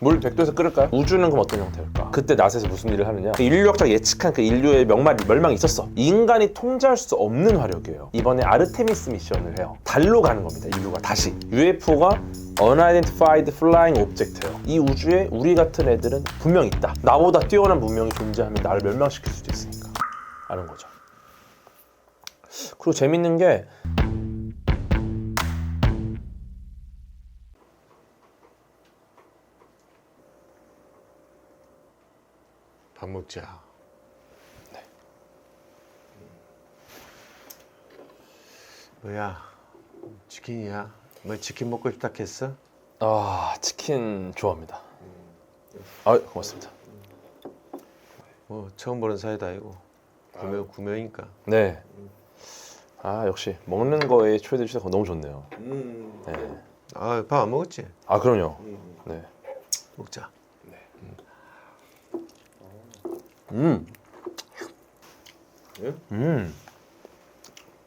물 100도에서 끓을까요? 우주는 그럼 어떤 형태일까? 그때 나사에서 무슨 일을 하느냐? 인류학자가 예측한 그 인류의 멸망이 있었어. 인간이 통제할 수 없는 화력이에요. 이번에 아르테미스 미션을 해요. 달로 가는 겁니다. 인류가 다시. UFO가 Unidentified Flying Object예요. 이 우주에 우리 같은 애들은 분명 있다. 나보다 뛰어난 문명이 존재하면 나를 멸망시킬 수도 있으니까. 아는 거죠. 그리고 재밌는 게 밥 먹자. 네. 뭐야? 치킨이야? 뭐 치킨 먹고 싶다 했어? 치킨 좋아합니다. 아, 고맙습니다. 뭐 처음 보는 사이다 아니고 구매니까. 네. 역시 먹는 거에 초대해 주셔서 너무 좋네요. 네. 밥 안 먹었지? 그럼요. 네. 먹자.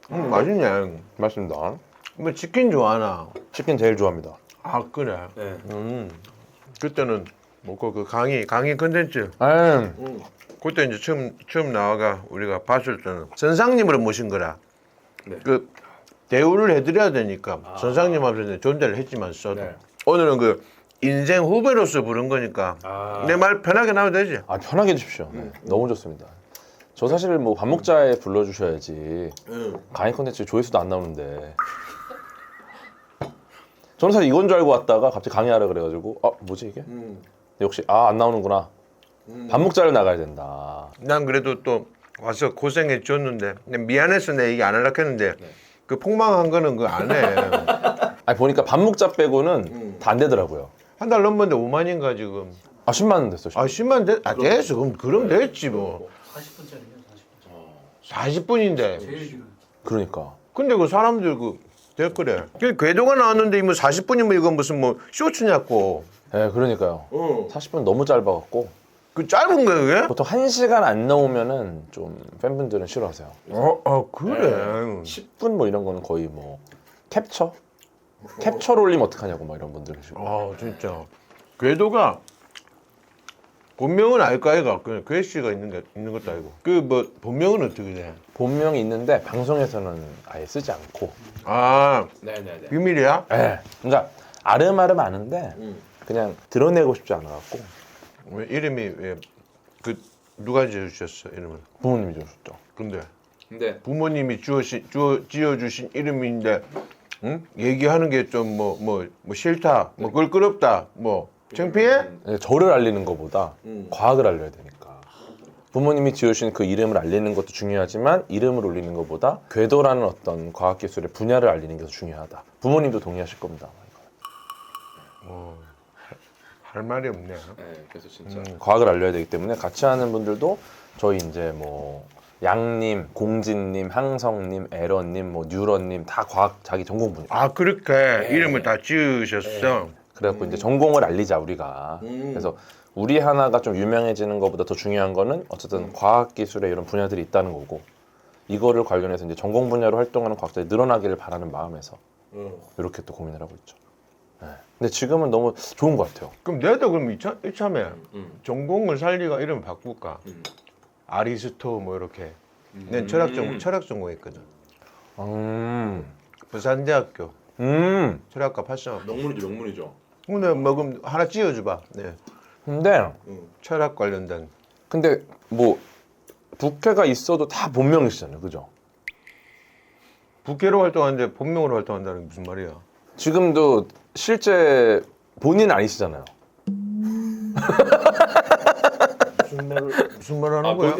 맛있네. 맞습니다. 뭐 치킨 좋아하나? 치킨 제일 좋아합니다. 아 그래. 네. 그때는 먹고 그 강의 컨텐츠 그때 이제 처음 나와가 우리가 봤을 때는 선상님으로 모신 거라. 네. 그 대우를 해드려야 되니까 선상님 앞에서 존대를 했지만 써도 네. 오늘은 그 인생 후배로서 부른 거니까 내 말 편하게 나와도 되지. 편하게 해주십시오. 네. 너무 좋습니다. 저 사실 뭐 밥 먹자에 불러주셔야지. 강의 콘텐츠 조회수도 안 나오는데. 저는 사실 이건 줄 알고 왔다가 갑자기 강의하라 그래가지고 뭐지 이게? 역시 안 나오는구나. 밥 먹자를 나가야 된다. 난 그래도 또 와서 고생해 줬는데 미안해서 내 얘기 안 하려고 했는데 그 폭망한 거는 그거 안 해. 보니까 밥 먹자 빼고는 다 안 되더라고요. 한 달 넘었는데 5만인가 지금. 10만 원 됐어. 10만 됐어. 그럼 됐지 뭐. 40분짜리면 40분인데. 제일 중요해. 그러니까. 근데 그 사람들 댓글에 궤도가 나왔는데 뭐 40분이면 이건 무슨 뭐 쇼츠냐고. 네, 그러니까요. 40분 너무 짧아갖고 그 짧은 거야 그게? 보통 1시간 안 나오면은 좀 팬분들은 싫어하세요. 그래. 10분 뭐 이런 거는 거의 뭐 캡처로 올리면 어떡하냐고 막 이런 분들은 싫어. 진짜 궤도가 본명은 알까 아이가 그냥 괴씨가 있는 것도 아니고 그 뭐 본명은 어떻게 돼? 본명이 있는데 방송에서는 아예 쓰지 않고. 네네네. 비밀이야? 네. 그러니까 아름아름 아는데 그냥 드러내고 싶지 않아갖고. 왜 이름이 그 누가 지어주셨어 이름을? 부모님이 주셨죠. 근데 부모님이 지어주신 이름인데 얘기하는 게 좀 뭐 싫다, 뭐 껄끄럽다, 뭐 창피해? 네, 저를 알리는 것보다 과학을 알려야 되니까. 부모님이 지으신 그 이름을 알리는 것도 중요하지만 이름을 올리는 것보다 궤도라는 어떤 과학기술의 분야를 알리는 게 더 중요하다. 부모님도 동의하실 겁니다. 할 말이 없네. 네, 그래서 진짜 과학을 알려야 되기 때문에 같이 하는 분들도 저희 이제 뭐 양님, 공진님, 항성님, 에런님, 뭐 뉴런님 다 과학 자기 전공 분야. 그렇게 이름을 다 지으셨어. 그래갖고 이제 전공을 알리자 우리가. 그래서 우리 하나가 좀 유명해지는 것보다 더 중요한 거는 어쨌든 과학기술에 이런 분야들이 있다는 거고 이거를 관련해서 이제 전공 분야로 활동하는 과학자들이 늘어나기를 바라는 마음에서 이렇게 또 고민을 하고 있죠. 네. 근데 지금은 너무 좋은 것 같아요. 그럼 내도 그럼 이참에 전공을 살리가 이름 바꿀까? 아리스토 뭐 이렇게. 난 철학 전공했거든. 부산대학교 철학과 8점. 명문이죠. 근데 뭐 그럼 하나 지어줘봐. 네. 근데 철학 관련된. 근데 뭐 부캐가 있어도 다 본명이시잖아요, 그죠? 부캐로 활동하는데 본명으로 활동한다는 게 무슨 말이야? 지금도 실제 본인 아니시잖아요. 무슨 말 하는 거야?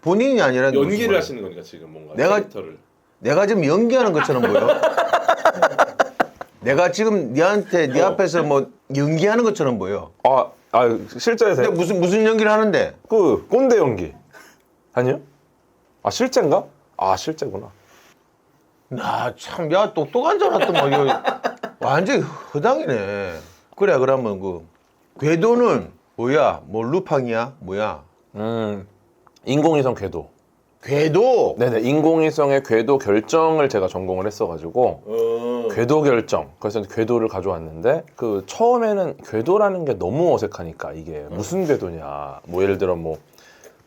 본인이 아니라 연기를 하시는 거니까 지금 뭔가 내가 지금 연기하는 것처럼 보여? 내가 지금 네 앞에서 뭐 연기하는 것처럼 보여. 실제세요? 근데 무슨 연기를 하는데? 그 꼰대 연기 아니요? 실제인가? 실제구나. 나 참 야 똑똑한 줄 알았더만 이거 완전히 허당이네. 그래 그러면 그 궤도는 뭐야? 뭐 루팡이야? 뭐야? 인공위성 궤도. 궤도? 네네, 인공위성의 궤도 결정을 제가 전공을 했어가지고 궤도 결정. 그래서 이제 궤도를 가져왔는데 그 처음에는 궤도라는 게 너무 어색하니까 이게 무슨 궤도냐. 뭐 예를 들어 뭐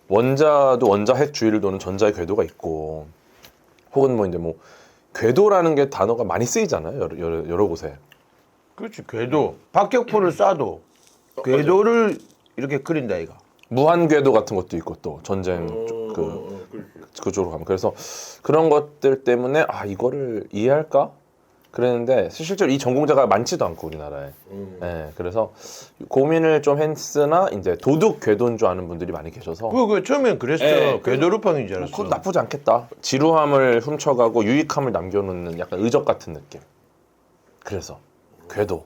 원자도 원자 핵 주위를 도는 전자의 궤도가 있고 혹은 뭐 이제 뭐 궤도라는 게 단어가 많이 쓰이잖아요. 여러 곳에. 그렇지. 궤도. 박격포를 쏴도 궤도를 이렇게 그린다 이가. 무한 궤도 같은 것도 있고 또 전쟁 그쪽으로 가면 그래서 그런 것들 때문에 아 이거를 이해할까? 그랬는데 실제로 이 전공자가 많지도 않고 우리나라에. 네, 그래서 고민을 좀 했으나 이제 도둑 궤도인 줄 아는 분들이 많이 계셔서 그 처음엔 그랬어. 네, 궤도루팡인 줄 알았어. 그것도 나쁘지 않겠다. 지루함을 훔쳐가고 유익함을 남겨놓는 약간 의적 같은 느낌. 그래서 궤도.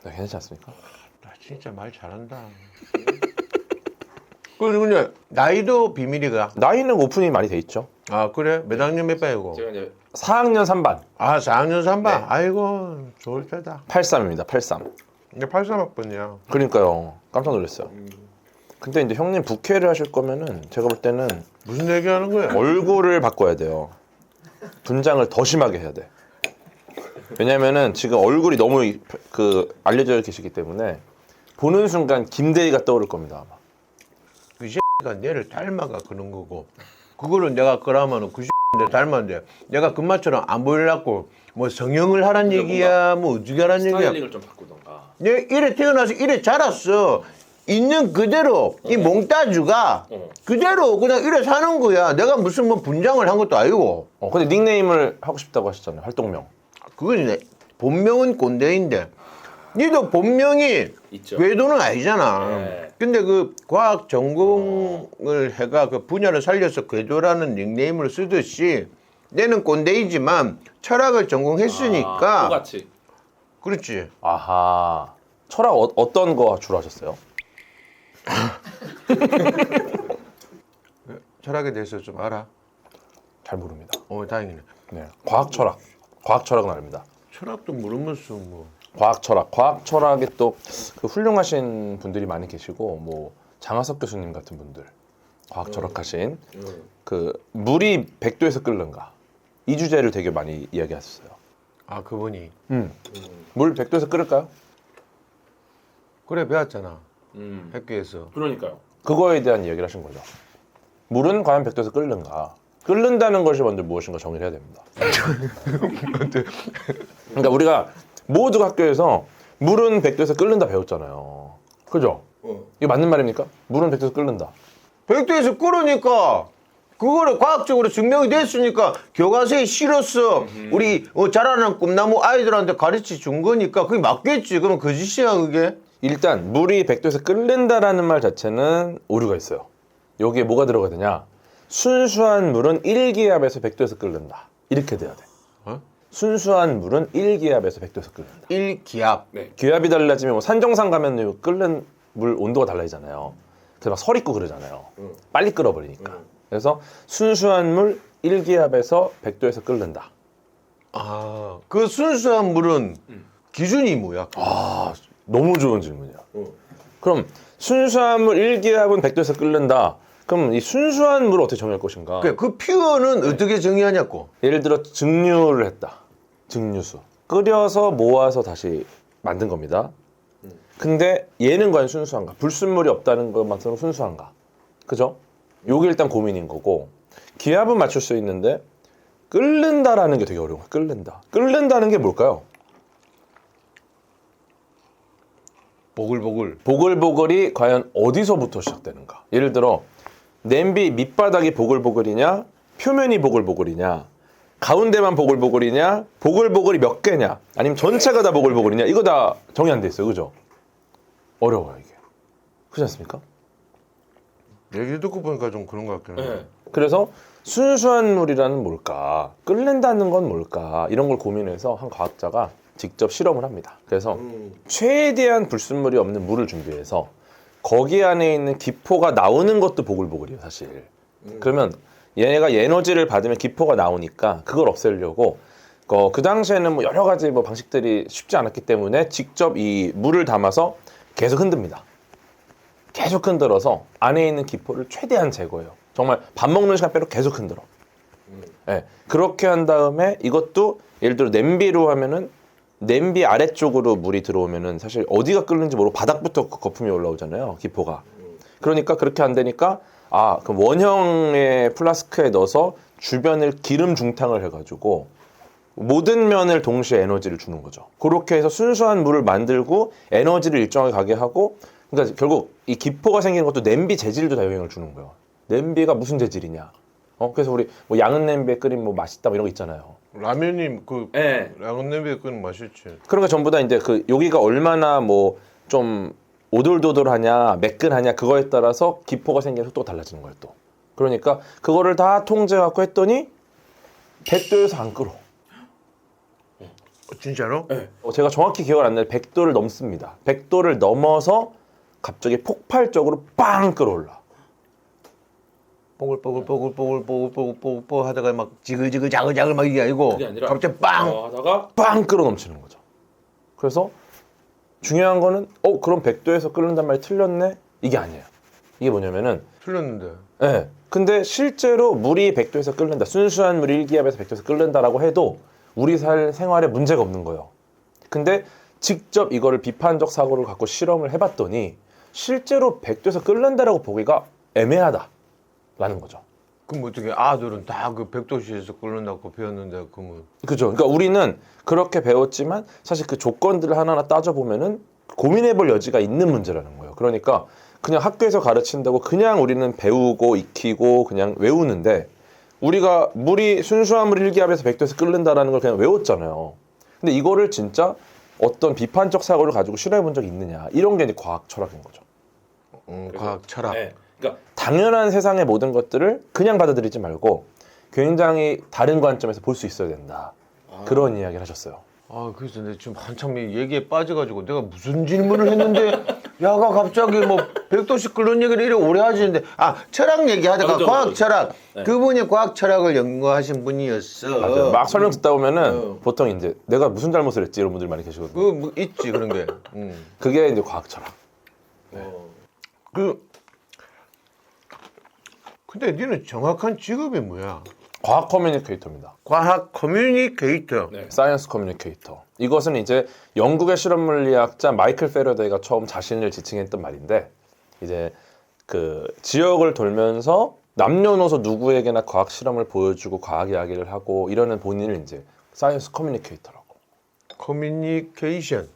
네, 괜찮지 않습니까? 나 진짜 말 잘한다. 근데 나이도 비밀이가. 나이는 오픈이 많이 돼 있죠. 아 그래? 몇 학년 몇 반이고? 제가 이제 4학년 3반. 아 4학년 3반. 네. 아이고 좋을 때다. 83입니다. 83. 이제 83학번이야. 그러니까요. 깜짝 놀랐어요. 근데 이제 형님 부캐를 하실 거면은 제가 볼 때는 무슨 얘기하는 거야? 얼굴을 바꿔야 돼요. 분장을 더 심하게 해야 돼. 왜냐면은 지금 얼굴이 너무 그 알려져 계시기 때문에 보는 순간 김대희가 떠오를 겁니다 아마. 그 X가 얘를 닮아가 그런 거고 그거를 내가 그러면은 그 X인데 닮았는데 내가 금마처럼 안 보이려고 뭐 성형을 하란 얘기야 뭐 어떻게 하란 얘기야. 스타일링을 좀 바꾸던가. 내가 이래 태어나서 이래 자랐어. 있는 그대로 이 몽따주가 그대로 그냥 이래 사는 거야. 내가 무슨 뭐 분장을 한 것도 아니고. 근데 닉네임을 하고 싶다고 하셨잖아요. 활동명. 그건 내 본명은 꼰대인데 니도 본명이 있죠. 궤도는 아니잖아. 네. 근데 그 과학 전공을 해가 그 분야를 살려서 궤도라는 닉네임을 쓰듯이 내는 꼰대이지만 철학을 전공했으니까 똑같이. 그렇지. 아하. 철학 어떤 거 주로 하셨어요? 철학에 대해서 좀 알아? 잘 모릅니다. 다행이네. 네. 과학 철학. 과학 철학은 압니다. 철학도 모르면서 뭐. 과학 철학에 또 그 훌륭하신 분들이 많이 계시고 뭐 장하석 교수님 같은 분들 과학 철학하신 그 물이 100도에서 끓는가 이 주제를 되게 많이 이야기하셨어요. 아 그분이 물 100도에서 끓을까요? 그래 배웠잖아. 음. 학교에서. 그러니까요. 그거에 대한 이야기를 하신 거죠. 물은 과연 100도에서 끓는가? 끓는다는 것이 먼저 무엇인가 정의를 해야 됩니다. 그러니까 우리가 모두 학교에서 물은 100도에서 끓는다 배웠잖아요. 그죠? 이거 맞는 말입니까? 물은 100도에서 끓는다. 100도에서 끓으니까 그거를 과학적으로 증명이 됐으니까 교과서에 실었어. 우리 자라는 꿈나무 아이들한테 가르쳐 준 거니까 그게 맞겠지. 그럼 거짓이야 그게. 일단 물이 100도에서 끓는다라는 말 자체는 오류가 있어요. 여기에 뭐가 들어가야 되냐? 순수한 물은 1기압에서 100도에서 끓는다. 이렇게 돼야 돼. 순수한 물은 1기압에서 100도에서 끓는다. 1기압. 네. 기압이 달라지면 뭐 산정상 가면 끓는 물 온도가 달라지잖아요. 그래서 막 설 있고 그러잖아요. 빨리 끓어버리니까. 그래서 순수한 물 1기압에서 100도에서 끓는다. 아, 그 순수한 물은 기준이 뭐야? 아, 너무 좋은 질문이야. 그럼 순수한 물 1기압은 100도에서 끓는다. 그럼 이 순수한 물을 어떻게 정의할 것인가? 그 퓨어는 어떻게 정의하냐고. 예를 들어 증류를 했다. 증류수. 끓여서 모아서 다시 만든 겁니다. 근데 얘는 과연 순수한가? 불순물이 없다는 것만으로 순수한가? 그죠? 요게 일단 고민인 거고 기압은 맞출 수 있는데 끓는다라는 게 되게 어려운 거야. 끓는다. 끓는다는 게 뭘까요? 보글보글. 보글보글이 과연 어디서부터 시작되는가? 예를 들어 냄비 밑바닥이 보글보글이냐? 표면이 보글보글이냐? 가운데만 보글보글이냐? 보글보글이 몇 개냐? 아니면 전체가 다 보글보글이냐? 이거 다 정의 안 돼 있어요. 그죠? 어려워요 이게. 그렇지 않습니까? 얘기 듣고 보니까 좀 그런 것 같긴 해. 네. 그래서 순수한 물이라는 뭘까? 끓는다는 건 뭘까? 이런 걸 고민해서 한 과학자가 직접 실험을 합니다. 그래서 최대한 불순물이 없는 물을 준비해서 거기 안에 있는 기포가 나오는 것도 보글보글이에요, 사실. 그러면 얘가 에너지를 받으면 기포가 나오니까 그걸 없애려고 그 당시에는 뭐 여러 가지 뭐 방식들이 쉽지 않았기 때문에 직접 이 물을 담아서 계속 흔듭니다. 계속 흔들어서 안에 있는 기포를 최대한 제거해요. 정말 밥 먹는 시간 빼고 계속 흔들어. 네, 그렇게 한 다음에 이것도 예를 들어 냄비로 하면은 냄비 아래쪽으로 물이 들어오면은 사실 어디가 끓는지 모르고 바닥부터 거품이 올라오잖아요. 기포가. 그러니까 그렇게 안 되니까 그 원형의 플라스크에 넣어서 주변을 기름 중탕을 해가지고 모든 면을 동시에 에너지를 주는 거죠. 그렇게 해서 순수한 물을 만들고 에너지를 일정하게 가게 하고, 그러니까 결국 이 기포가 생기는 것도 냄비 재질도 다 영향을 주는 거예요. 냄비가 무슨 재질이냐. 그래서 우리 뭐 양은 냄비에 끓이면 뭐 맛있다 뭐 이런 거 있잖아요. 라면이 네. 라면 냄비에 끓이면 맛있지. 그런 거 전부 다 이제 여기가 얼마나 뭐 좀 오돌도돌하냐 매끈하냐 그거에 따라서 기포가 생기는 속도가 달라지는 거예요 또. 그러니까 그거를 다 통제해갖고 했더니 100도에서 안 끓어. 진짜로? 네. 제가 정확히 기억을 안 나는데 100도를 넘습니다. 100도를 넘어서 갑자기 폭발적으로 빵 끓어올라. 뽀글뽀글 하다가 막 지글지글 자글자글 막 이게 아니고 그게 아니라 갑자기 빵! 하다가 빵 끓어 넘치는 거죠. 그래서 중요한 거는 그럼 100도에서 끓는단 말이 틀렸네? 이게 아니에요. 이게 뭐냐면은 틀렸는데. 네. 근데 실제로 물이 100도에서 끓는다. 순수한 물이 1기압에서 100도에서 끓는다라고 해도 우리 생활에 문제가 없는 거예요. 근데 직접 이거를 비판적 사고를 갖고 실험을 해봤더니 실제로 100도에서 끓는다라고 보기가 애매하다라는 거죠. 그럼 어떻게 아들은 다 그 100도씨에서 끓는다고 배웠는데 그러면 그죠. 그러니까 우리는 그렇게 배웠지만 사실 그 조건들을 하나하나 따져보면은 고민해볼 여지가 있는 문제라는 거예요. 그러니까 그냥 학교에서 가르친다고 그냥 우리는 배우고 익히고 그냥 외우는데 우리가 물이 순수한 물이 1기압에서 100도에서 끓는다라는 걸 그냥 외웠잖아요. 근데 이거를 진짜 어떤 비판적 사고를 가지고 실험해 본 적이 있느냐 이런 게 이제 과학 철학인 거죠. 과학 철학. 네. 그러니까 당연한 세상의 모든 것들을 그냥 받아들이지 말고 굉장히 다른 관점에서 볼 수 있어야 된다. 그런 이야기를 하셨어요. 그래서 내가 지금 한참 얘기에 빠져가지고 내가 무슨 질문을 했는데 야가 갑자기 뭐 100도씩 끓는 얘기를 이렇게 오래 하시는데 철학 얘기하다가 맞아, 과학 맞아. 철학 네. 그분이 과학 철학을 연구하신 분이었어. 맞아요. 막 설명 듣다 보면은 보통 이제 내가 무슨 잘못을 했지 이런 분들이 많이 계시거든요. 뭐 있지 그런 게. 그게 이제 과학 철학. 근데 니는 정확한 직업이 뭐야? 과학 커뮤니케이터입니다. 과학 커뮤니케이터. 네. 사이언스 커뮤니케이터. 이것은 이제 영국의 실험 물리학자 마이클 페러데이가 처음 자신을 지칭했던 말인데 이제 그 지역을 돌면서 남녀노소 누구에게나 과학 실험을 보여주고 과학 이야기를 하고 이러는 본인을 이제 사이언스 커뮤니케이터라고. 커뮤니케이션.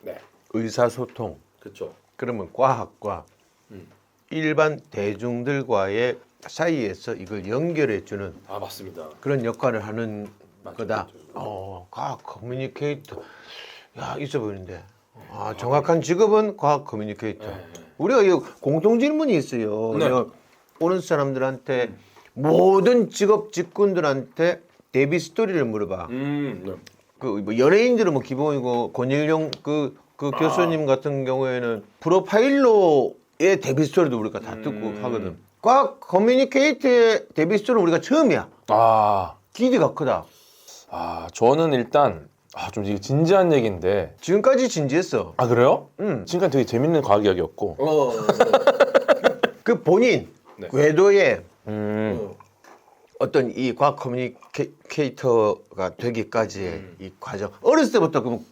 네. 의사소통. 그렇죠. 그러면 과학과 일반 대중들과의 사이에서 이걸 연결해주는 맞습니다. 그런 역할을 하는 거다. 그렇죠. 과학 커뮤니케이터. 야, 있어 보이는데. 정확한 직업은 과학 커뮤니케이터. 네. 우리가 이 공통 질문이 있어요. 네. 내가 오는 사람들한테 모든 직업 직군들한테 데뷔 스토리를 물어봐. 네. 뭐 연예인들은 뭐 기본이고 권일용 그 교수님 같은 경우에는 프로파일러의 데뷔 스토리도 우리가 다 듣고 하거든. 과학 커뮤니케이터의 데뷔 스토리는 우리가 처음이야. 기대가 크다. 저는 일단 좀 이게 진지한 얘기인데 지금까지 진지했어. 그래요? 응. 지금까지 되게 재밌는 과학 이야기였고. 그 본인 네. 궤도에 음. 어떤 이 과학 커뮤니케이터가 되기까지의 이 과정. 어렸을 때부터 그럼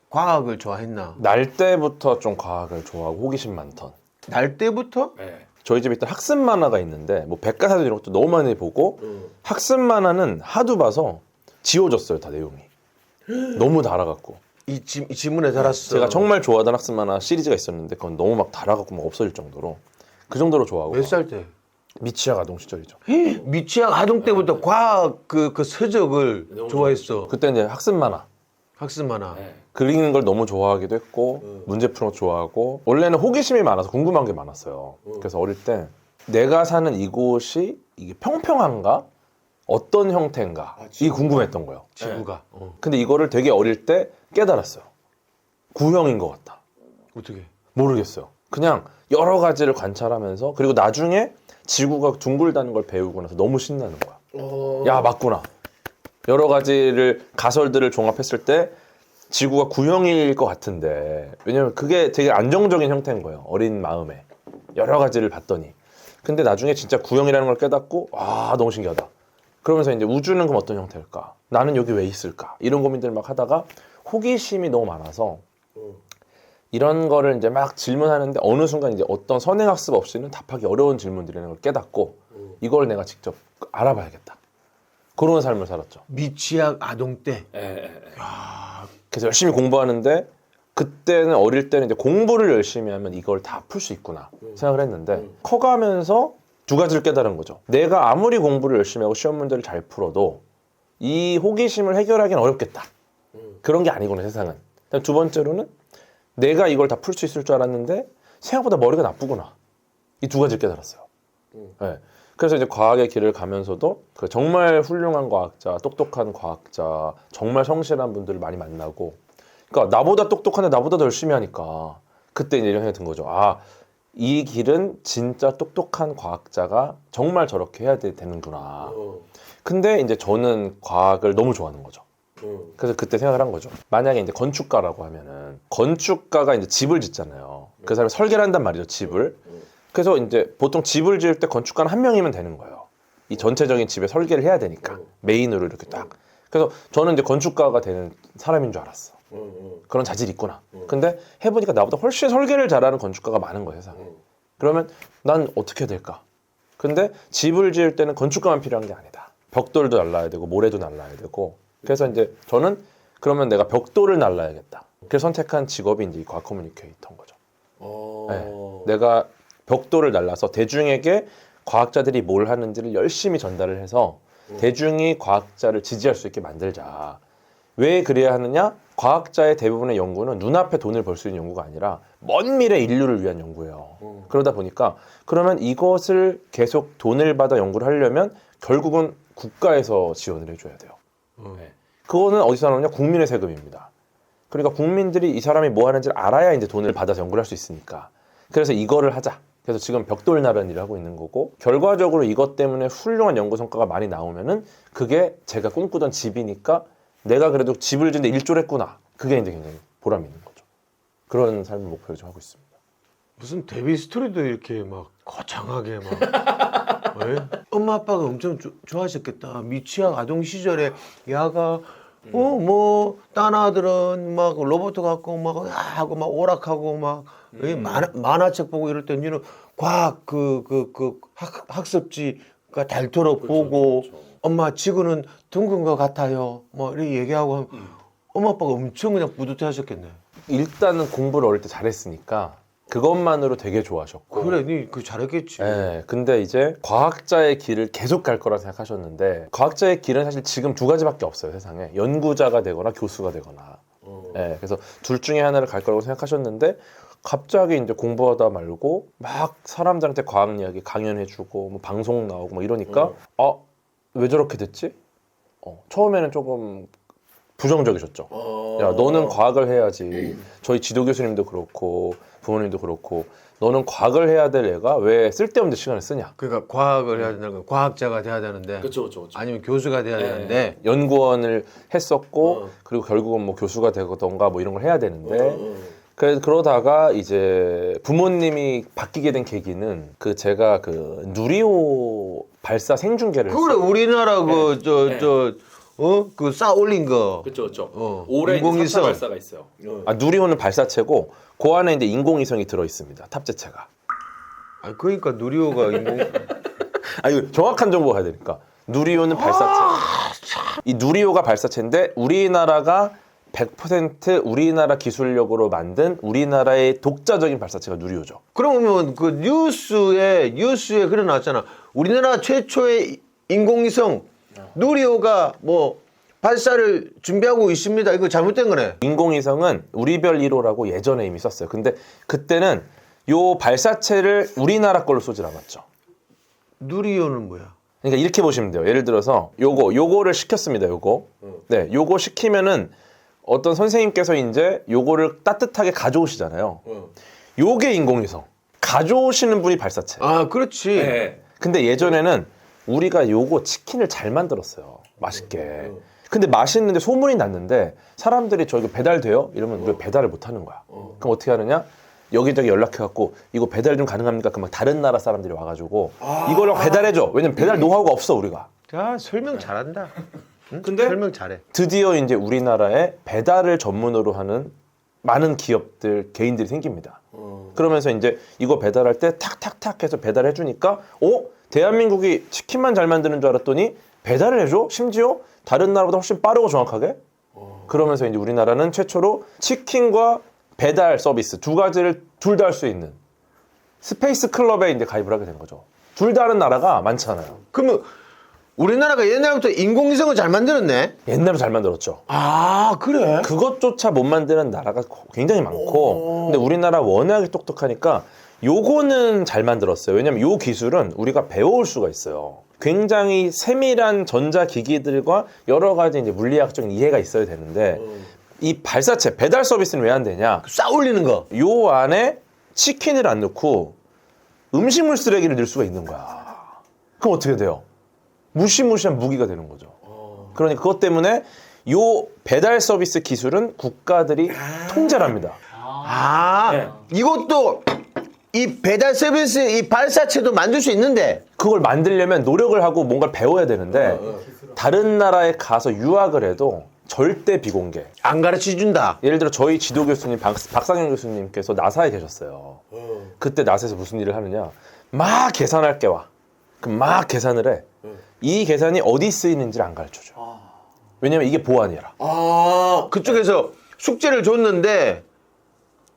과학을 좋아했나? 날 때부터 좀 과학을 좋아하고 호기심 많던. 날 때부터? 네. 저희 집에 일단 학습 만화가 있는데 뭐 백과사전 이런 것도 너무 많이 보고 학습 만화는 하도 봐서 지워졌어요 다 내용이. 너무 달아갖고. 이 지문에 달았어. 제가 정말 좋아하던 학습 만화 시리즈가 있었는데 그건 너무 막 달아갖고 막 없어질 정도로 그 정도로 좋아하고. 몇 살 때? 미취학 아동 시절이죠. 미취학 아동 때부터 과학 그 서적을 너무 좋아했어. 그때 이제 학습 만화 학습 만화. 네. 그리는 걸 너무 좋아하기도 했고 문제 푸는 거 좋아하고 원래는 호기심이 많아서 궁금한 게 많았어요. 그래서 어릴 때 내가 사는 이곳이 이게 평평한가? 어떤 형태인가? 이게 궁금했던 거예요. 지구가. 근데 이거를 되게 어릴 때 깨달았어요. 구형인 것 같다. 어떻게? 모르겠어요. 그냥 여러 가지를 관찰하면서 그리고 나중에 지구가 둥글다는 걸 배우고 나서 너무 신나는 거야. 야, 맞구나. 여러 가지를 가설들을 종합했을 때 지구가 구형일 것 같은데 왜냐면 그게 되게 안정적인 형태인 거예요. 어린 마음에. 여러 가지를 봤더니. 근데 나중에 진짜 구형이라는 걸 깨닫고 아 너무 신기하다. 그러면서 이제 우주는 그럼 어떤 형태일까? 나는 여기 왜 있을까? 이런 고민들 막 하다가 호기심이 너무 많아서 이런 거를 이제 막 질문하는데 어느 순간 이제 어떤 선행학습 없이는 답하기 어려운 질문들이라는 걸 깨닫고 이걸 내가 직접 알아봐야겠다. 그런 삶을 살았죠. 미취학 아동 때. 그래서 열심히 공부하는데 그때는 어릴 때는 이제 공부를 열심히 하면 이걸 다 풀 수 있구나 생각을 했는데 커가면서 두 가지를 깨달은 거죠. 내가 아무리 공부를 열심히 하고 시험 문제를 잘 풀어도 이 호기심을 해결하기는 어렵겠다. 그런 게 아니구나 세상은. 두 번째로는 내가 이걸 다 풀 수 있을 줄 알았는데 생각보다 머리가 나쁘구나. 이 두 가지를 깨달았어요. 네. 그래서 이제 과학의 길을 가면서도 그 정말 훌륭한 과학자, 똑똑한 과학자, 정말 성실한 분들을 많이 만나고, 그러니까 나보다 똑똑한데 나보다 더 열심히 하니까 그때 이제 이런 생각이 든 거죠. 아, 이 길은 진짜 똑똑한 과학자가 정말 저렇게 해야 되는구나. 근데 이제 저는 과학을 너무 좋아하는 거죠. 그래서 그때 생각을 한 거죠. 만약에 이제 건축가라고 하면은 건축가가 이제 집을 짓잖아요. 그 사람이 설계를 한단 말이죠, 집을. 그래서 이제 보통 집을 지을 때 건축가는 한 명이면 되는 거예요. 이 전체적인 집의 설계를 해야 되니까 메인으로 이렇게 딱. 그래서 저는 이제 건축가가 되는 사람인 줄 알았어. 그런 자질이 있구나. 근데 해보니까 나보다 훨씬 설계를 잘하는 건축가가 많은 거예요, 세상에. 그러면 난 어떻게 해야 될까? 근데 집을 지을 때는 건축가만 필요한 게 아니다. 벽돌도 날라야 되고 모래도 날라야 되고. 그래서 이제 저는 그러면 내가 벽돌을 날라야겠다. 그래서 선택한 직업이 이제 과학 커뮤니케이터인 거죠. 네. 내가 벽돌을 날라서 대중에게 과학자들이 뭘 하는지를 열심히 전달을 해서 대중이 과학자를 지지할 수 있게 만들자. 왜 그래야 하느냐? 과학자의 대부분의 연구는 눈앞에 돈을 벌 수 있는 연구가 아니라 먼 미래 인류를 위한 연구예요. 그러다 보니까 그러면 이것을 계속 돈을 받아 연구를 하려면 결국은 국가에서 지원을 해줘야 돼요. 네. 그거는 어디서 나오냐? 국민의 세금입니다. 그러니까 국민들이 이 사람이 뭐 하는지를 알아야 이제 돈을 받아서 연구를 할 수 있으니까. 그래서 이거를 하자. 그래서 지금 벽돌 나르는 일을 하고 있는 거고, 결과적으로 이것 때문에 훌륭한 연구 성과가 많이 나오면은 그게 제가 꿈꾸던 집이니까 내가 그래도 집을 짓는데 일조를 했구나. 그게 이제 굉장히 보람이 있는 거죠. 그런 삶을 목표로 좀 하고 있습니다. 무슨 데뷔 스토리도 이렇게 막 거창하게 막 왜? 엄마 아빠가 엄청 좋아하셨겠다. 미취학 아동 시절에 야가 뭐 딴 아들은 막 로봇 갖고 막 하고 막 오락하고 막 만화책 보고 이럴 때 니는 과학 학습지가 닳도록 보고 엄마 지구는 둥근 것 같아요. 뭐 이렇게 얘기하고 하면 엄마 아빠가 엄청 그냥 뿌듯해하셨겠네. 일단은 공부를 어릴 때 잘했으니까 그것만으로 되게 좋아하셨고. 그래, 니 그 잘했겠지. 네, 근데 이제 과학자의 길을 계속 갈 거라 생각하셨는데 과학자의 길은 사실 지금 두 가지밖에 없어요, 세상에. 연구자가 되거나 교수가 되거나. 네, 그래서 둘 중에 하나를 갈 거라고 생각하셨는데 갑자기 이제 공부하다 말고 막 사람들한테 과학 이야기 강연해주고 뭐 방송 나오고 뭐 이러니까 왜 저렇게 됐지? 처음에는 조금 부정적이셨죠. 야, 너는 과학을 해야지. 저희 지도 교수님도 그렇고 부모님도 그렇고 너는 과학을 해야 될 애가 왜 쓸데없는 시간을 쓰냐. 그러니까 과학을 해야 된다는 건 과학자가 돼야 되는데 그렇죠. 아니면 교수가 돼야 되는데 연구원을 했었고 그리고 결국은 뭐 교수가 되던가 뭐 이런 걸 해야 되는데 그러다가 이제 부모님이 바뀌게 된 계기는 제가 누리호 발사 생중계를 그래 했어요. 우리나라 그 쌓아 올린 거. 그렇죠. 올해 인공위성. 3차 발사가 있어요. 누리호는 발사체고 그 안에 이제 인공위성이 들어 있습니다. 탑재체가. 아 그러니까 누리호가 인공. 이거 정확한 정보 가야 되니까. 누리호는 발사체. 이 누리호가 발사체인데 우리나라가 100% 우리나라 기술력으로 만든 우리나라의 독자적인 발사체가 누리호죠. 그러면 그 뉴스에 그래 나왔잖아. 우리나라 최초의 인공위성 누리호가 뭐 발사를 준비하고 있습니다. 이거 잘못된 거네. 인공위성은 우리별 1호라고 예전에 이미 썼어요. 근데 그때는 요 발사체를 우리나라 걸로 쏘질 않았죠. 누리호는 뭐야? 그러니까 이렇게 보시면 돼요. 예를 들어서 요거를 시켰습니다. 네, 요거 시키면은 어떤 선생님께서 이제 요거를 따뜻하게 가져오시잖아요. 요게 인공위성. 가져오시는 분이 발사체. 아 그렇지. 네. 근데 예전에는 우리가 요거 치킨을 잘 만들었어요. 맛있게. 근데 맛있는데 소문이 났는데 사람들이 저 이거 배달돼요? 이러면 우리가 배달을 못 하는 거야. 그럼 어떻게 하느냐? 여기저기 연락해갖고 이거 배달 좀 가능합니까? 그 막 다른 나라 사람들이 와가지고 이걸 배달해줘. 왜냐면 배달 노하우가 없어 우리가. 자, 설명 잘한다. 응? 근데 설명 잘해. 드디어 이제 우리나라에 배달을 전문으로 하는 많은 기업들, 개인들이 생깁니다. 그러면서 이제 이거 배달할 때 탁탁탁 해서 배달해 주니까 대한민국이 치킨만 잘 만드는 줄 알았더니 배달을 해줘? 심지어 다른 나라보다 훨씬 빠르고 정확하게? 그러면서 이제 우리나라는 최초로 치킨과 배달 서비스 두 가지를 둘 다 할 수 있는 스페이스 클럽에 이제 가입을 하게 된 거죠. 둘 다 하는 나라가 많잖아요. 그러면 우리나라가 옛날부터 인공위성을 잘 만들었네? 옛날에 잘 만들었죠. 아, 그래? 그것조차 못 만드는 나라가 굉장히 많고, 근데 우리나라 워낙에 똑똑하니까 요거는 잘 만들었어요. 왜냐면 요 기술은 우리가 배워올 수가 있어요. 굉장히 세밀한 전자기기들과 여러 가지 이제 물리학적인 이해가 있어야 되는데 이 발사체 배달 서비스는 왜 안 되냐? 싹 올리는 거. 요 안에 치킨을 안 넣고 음식물 쓰레기를 넣을 수가 있는 거야. 그럼 어떻게 돼요? 무시무시한 무기가 되는 거죠. 그러니까 그것 때문에 요 배달 서비스 기술은 국가들이 통제를 합니다. 아, 이것도 이 배달 서비스 이 발사체도 만들 수 있는데 그걸 만들려면 노력을 하고 뭔가를 배워야 되는데 다른 나라에 가서 유학을 해도 절대 비공개. 안 가르쳐 준다. 예를 들어 저희 지도 교수님 박상현 교수님께서 나사에 계셨어요. 그때 나사에서 무슨 일을 하느냐? 막 계산할 게 와. 그럼 막 계산을 해. 이 계산이 어디 쓰이는지를 안 가르쳐줘. 왜냐면 이게 보안이라. 그쪽에서 숙제를 줬는데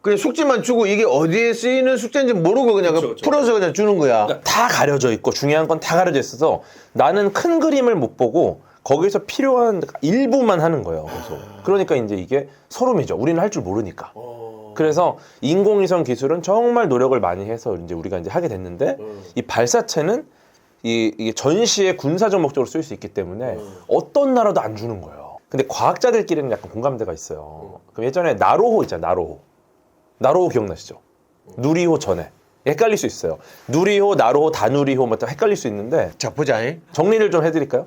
그냥 숙제만 주고 이게 어디에 쓰이는 숙제인지 모르고 그냥 풀어서 그냥 주는 거야. 그러니까 다 가려져 있고 중요한 건 다 가려져 있어서 나는 큰 그림을 못 보고 거기서 필요한 일부만 하는 거예요. 그러니까 이제 이게 소름이죠. 우리는 할 줄 모르니까. 그래서 인공위성 기술은 정말 노력을 많이 해서 이제 우리가 이제 하게 됐는데 이 발사체는 이게 전시의 군사적 목적으로 쓰일 수 있기 때문에 어떤 나라도 안 주는 거예요. 근데 과학자들끼리는 약간 공감대가 있어요. 그럼 예전에 나로호 있잖아요. 나로호 기억나시죠? 누리호 전에. 헷갈릴 수 있어요. 누리호, 나로호, 다누리호 뭐 헷갈릴 수 있는데 자, 보자. 정리를 좀 해드릴까요?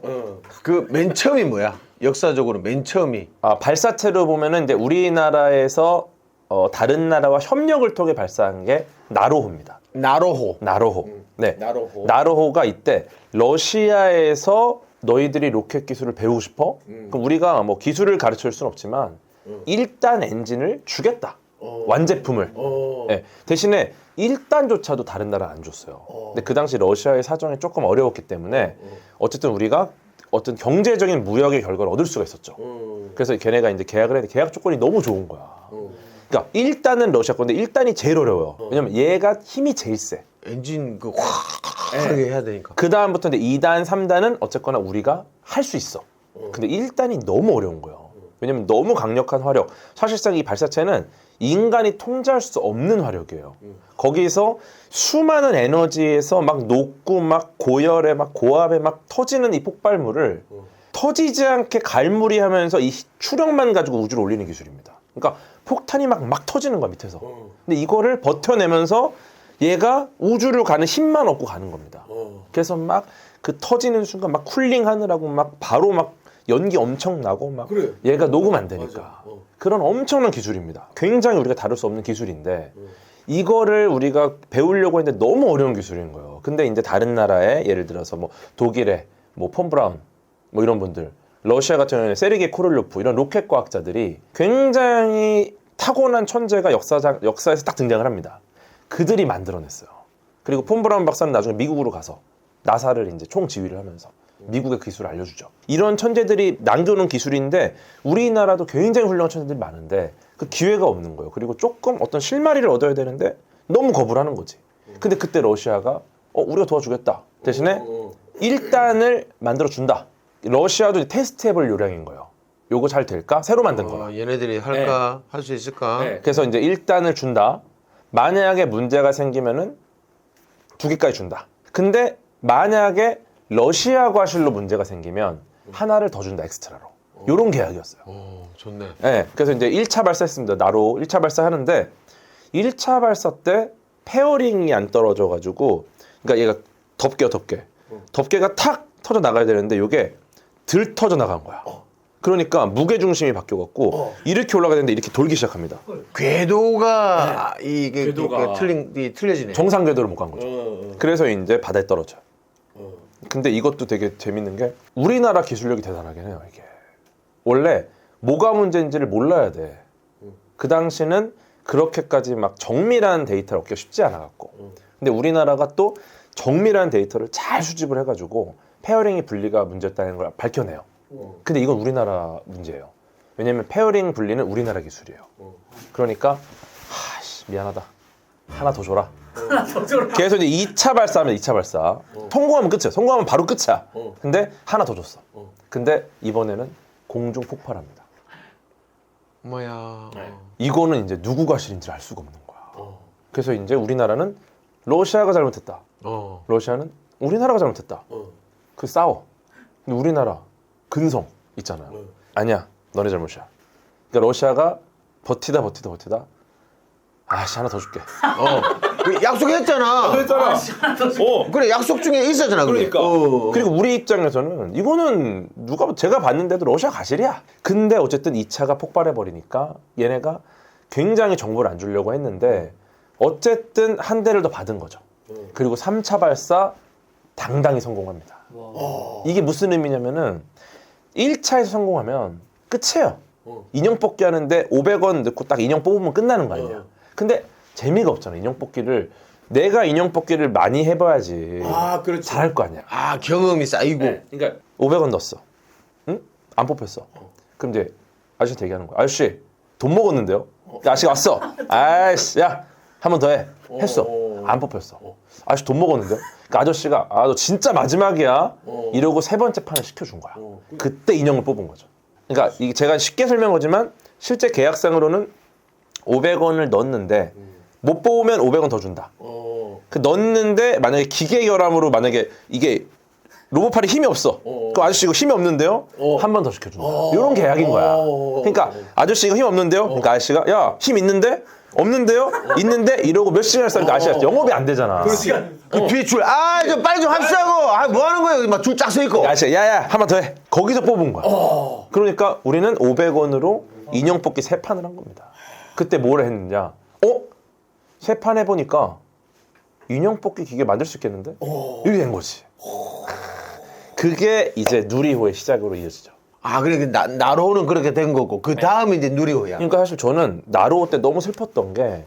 그 맨 처음이 뭐야? 역사적으로 맨 처음이. 발사체로 보면은 이제 우리나라에서 다른 나라와 협력을 통해 발사한 게 나로호입니다. 나로호. 나로호. 네. 나로호. 나로호가 이때 러시아에서 너희들이 로켓 기술을 배우고 싶어? 그럼 우리가 뭐 기술을 가르쳐 줄 수는 없지만 1단 엔진을 주겠다. 완제품을. 네. 대신에 1단조차도 다른 나라 안 줬어요. 근데 그 당시 러시아의 사정이 조금 어려웠기 때문에 어쨌든 우리가 어떤 경제적인 무역의 결과를 얻을 수가 있었죠. 그래서 걔네가 이제 계약을 했는데 계약 조건이 너무 좋은 거야. 그러니까 1단은 러시아 건데 1단이 제일 어려워요. 왜냐면 얘가 힘이 제일 세. 엔진 그 확 하게 해야 되니까. 그 다음부터 이제 2단, 3단은 어쨌거나 우리가 할 수 있어. 근데 1단이 너무 어려운 거예요. 왜냐면 너무 강력한 화력. 사실상 이 발사체는 인간이 통제할 수 없는 화력이에요. 거기서 수많은 에너지에서 막 녹고 막 고열에 막 고압에 막 터지는 이 폭발물을 터지지 않게 갈무리하면서 이 추력만 가지고 우주로 올리는 기술입니다. 그러니까 폭탄이 막 터지는 거야 밑에서. 근데 이거를 버텨내면서 얘가 우주를 가는 힘만 얻고 가는 겁니다. 그래서 막 그 터지는 순간 막 쿨링 하느라고 막 바로 막 연기 엄청 나고 막 그래. 얘가 녹으면 안 되니까. 그런 엄청난 기술입니다. 굉장히 우리가 다룰 수 없는 기술인데 이거를 우리가 배우려고 했는데 너무 어려운 기술인 거예요. 근데 이제 다른 나라에 예를 들어서 뭐 독일의 뭐 폰 브라운 뭐 이런 분들, 러시아 같은 경우는 세르게이 코롤로프 이런 로켓 과학자들이 굉장히 타고난 천재가 역사에서 딱 등장을 합니다. 그들이 만들어냈어요. 그리고 폰 브라운 박사는 나중에 미국으로 가서 나사를 이제 총 지휘를 하면서 미국의 기술을 알려주죠. 이런 천재들이 남겨놓은 기술인데 우리나라도 굉장히 훌륭한 천재들이 많은데 그 기회가 없는 거예요. 그리고 조금 어떤 실마리를 얻어야 되는데 너무 거부를 하는 거지. 근데 그때 러시아가 우리가 도와주겠다. 대신에 1단을 만들어준다. 러시아도 이제 테스트해볼 요량인 거예요. 요거 잘 될까? 새로 만든 거라. 얘네들이 할까? 할 수 있을까? 네. 그래서 이제 1단을 준다. 만약에 문제가 생기면은 2개까지 준다. 근데 만약에 러시아 과실로 문제가 생기면 하나를 더 준다, 엑스트라로. 요런 계약이었어요. 좋네. 네, 그래서 이제 1차 발사했습니다. 나로 1차 발사하는데 1차 발사 때 페어링이 안 떨어져가지고 그러니까 얘가 덮개가 탁 터져 나가야 되는데 이게 들 터져 나간 거야. 그러니까 무게 중심이 바뀌어갖고 이렇게 올라가야 되는데 이렇게 돌기 시작합니다. 궤도가 이게 궤도가. 틀려지네. 정상 궤도를 못 간 거죠. 어. 그래서 이제 바다에 떨어져요. 어. 근데 이것도 되게 재밌는 게 우리나라 기술력이 대단하긴 해요. 이게 원래 뭐가 문제인지를 몰라야 돼. 그 당시는 그렇게까지 막 정밀한 데이터를 얻기가 쉽지 않아갖고. 근데 우리나라가 또 정밀한 데이터를 잘 수집을 해가지고 페어링이 분리가 문제였다는 걸 밝혀내요. 근데 이건 우리나라 문제예요. 왜냐면 페어링 분리는 우리나라 기술이에요. 그러니까 미안하다. 하나 더 줘라. 계속 이제 2차 발사하면 2차 발사. 성공하면 끝이야. 성공하면 바로 끝이야. 근데 하나 더 줬어. 근데 이번에는 공중 폭발합니다. 뭐야. 네. 이거는 이제 누구가 실인지 알 수가 없는 거야. 어. 그래서 이제 우리나라는 러시아가 잘못했다. 러시아는 우리나라가 잘못했다. 어. 그 싸워. 근데 우리나라 근성 있잖아요. 네. 아니야, 너네 잘못이야. 그러니까 러시아가 버티다 아씨 하나 더 줄게. 그 약속했잖아. 그랬잖아. 그래 약속 중에 있었잖아. 그게. 그러니까. 그리고 우리 입장에서는 이거는 제가 봤는데도 러시아 가실이야. 근데 어쨌든 2차가 폭발해버리니까 얘네가 굉장히 정보를 안 주려고 했는데 어쨌든 한 대를 더 받은 거죠. 그리고 3차 발사 당당히 성공합니다. 이게 무슨 의미냐면은 1차에서 성공하면 끝이에요. 인형 뽑기 하는데 500원 넣고 딱 인형 뽑으면 끝나는 거 아니야. 근데 재미가 없잖아. 인형 뽑기를 내가 인형 뽑기를 많이 해봐야지 아, 그렇지. 잘할 거 아니야. 아 경험이 쌓이고. 그러니까 500원 넣었어. 응? 안 뽑혔어. 그럼 이제 아저씨한테 얘기하는 거야. 아저씨 돈 먹었는데요? 아저씨가 왔어. 아이씨 야 한 번 더 해. 했어. 안 뽑혔어. 아저씨 돈 먹었는데요? 그러니까 아저씨가 너 진짜 마지막이야 이러고 세 번째 판을 시켜준 거야. 그때 인형을 뽑은 거죠. 그러니까 이게 제가 쉽게 설명하지만 실제 계약상으로는 500원을 넣었는데 못 뽑으면 500원 더 준다. 그 넣었는데 만약에 기계 결함으로 만약에 이게 로봇팔이 힘이 없어. 그 아저씨 이거 힘이 없는데요? 한 번 더 시켜준다. 이런 계약인 거야. 그러니까 아저씨 이거 힘 없는데요? 그러니까 아저씨가 야 힘 있는데? 없는데요? 있는데? 이러고 몇 시간을 싸니까 아저씨가 영업이 안 되잖아. 그 뒤에 줄. 좀 빨리 좀 합시다고. 뭐 하는 거예요? 막 줄 쫙 서 있고. 아저씨가 야야 한 번 더 해. 거기서 뽑은 거야. 그러니까 우리는 500원으로 인형 뽑기 3판을 한 겁니다. 그때 뭘 했느냐? 세 판 해보니까 인형 뽑기 기계 만들 수 있겠는데? 이렇게 된 거지. 그게 이제 누리호의 시작으로 이어지죠. 그래 나로는 그렇게 된 거고 그 다음에 이제 누리호야. 그러니까 사실 저는 나로호 때 너무 슬펐던 게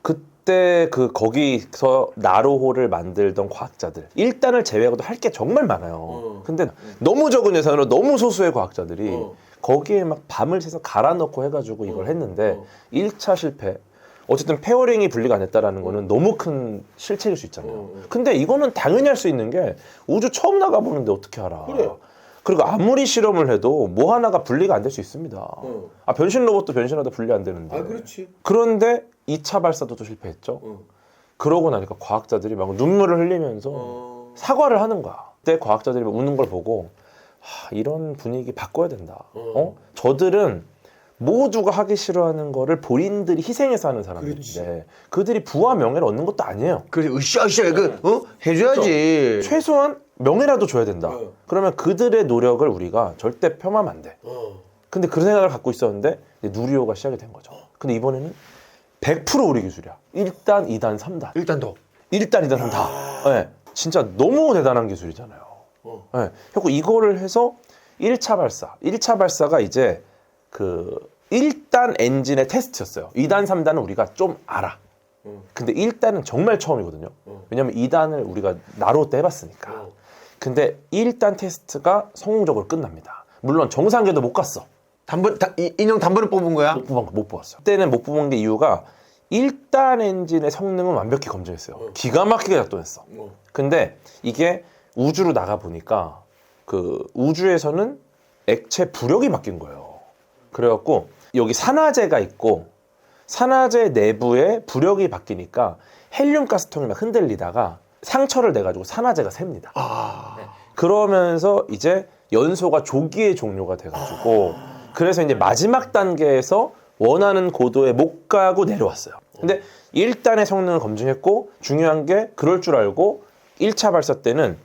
그때 거기서 나로호를 만들던 과학자들 1단을 제외하고도 할 게 정말 많아요. 근데 너무 적은 예산으로 너무 소수의 과학자들이 거기에 막 밤을 새서 갈아 넣고 해가지고 이걸 했는데 1차 실패. 어쨌든 페어링이 분리가 안 됐다라는 거는 너무 큰 실책일 수 있잖아요. 근데 이거는 당연히 할 수 있는 게 우주 처음 나가보는데 어떻게 알아. 그래요. 그리고 아무리 실험을 해도 뭐 하나가 분리가 안 될 수 있습니다. 변신 로봇도 변신하다 분리 안 되는데. 그렇지. 그런데 2차 발사도 또 실패했죠. 그러고 나니까 과학자들이 막 눈물을 흘리면서 사과를 하는 거야. 그때 과학자들이 막 우는 걸 보고 이런 분위기 바꿔야 된다. 저들은 모두가 하기 싫어하는 거를 본인들이 희생해서 하는 사람들인데 그들이 부와 명예를 얻는 것도 아니에요. 그래 으쌰으쌰 해줘야지. 최소한 명예라도 줘야 된다. 그러면 그들의 노력을 우리가 절대 폄하면 안 돼. 근데 그런 생각을 갖고 있었는데 이제 누리호가 시작이 된 거죠. 근데 이번에는 100% 우리 기술이야. 1단, 2단, 3단. 일단 더. 1단, 2단, 3단 다. 네, 진짜 너무 대단한 기술이잖아요. 네, 그리고 이거를 해서 1차 발사. 1차 발사가 이제 그 1단 엔진의 테스트였어요. 2단, 3단은 우리가 좀 알아. 근데 1단은 정말 처음이거든요. 왜냐면 2단을 우리가 나로 때 해봤으니까. 근데 1단 테스트가 성공적으로 끝납니다. 물론 정상궤도 못 갔어. 인형 단번에 뽑은 거야? 못 뽑았어요. 그때는 못 뽑은 게 이유가 1단 엔진의 성능은 완벽히 검증했어요. 기가 막히게 작동했어. 근데 이게 우주로 나가 보니까 그 우주에서는 액체 부력이 바뀐 거예요. 그래갖고 여기 산화제가 있고 산화제 내부에 부력이 바뀌니까 헬륨 가스통이 막 흔들리다가 상처를 내가지고 산화제가 셉니다. 그러면서 이제 연소가 조기에 종료가 돼가지고 그래서 이제 마지막 단계에서 원하는 고도에 못 가고 내려왔어요. 근데 1단의 성능을 검증했고 중요한 게 그럴 줄 알고 1차 발사 때는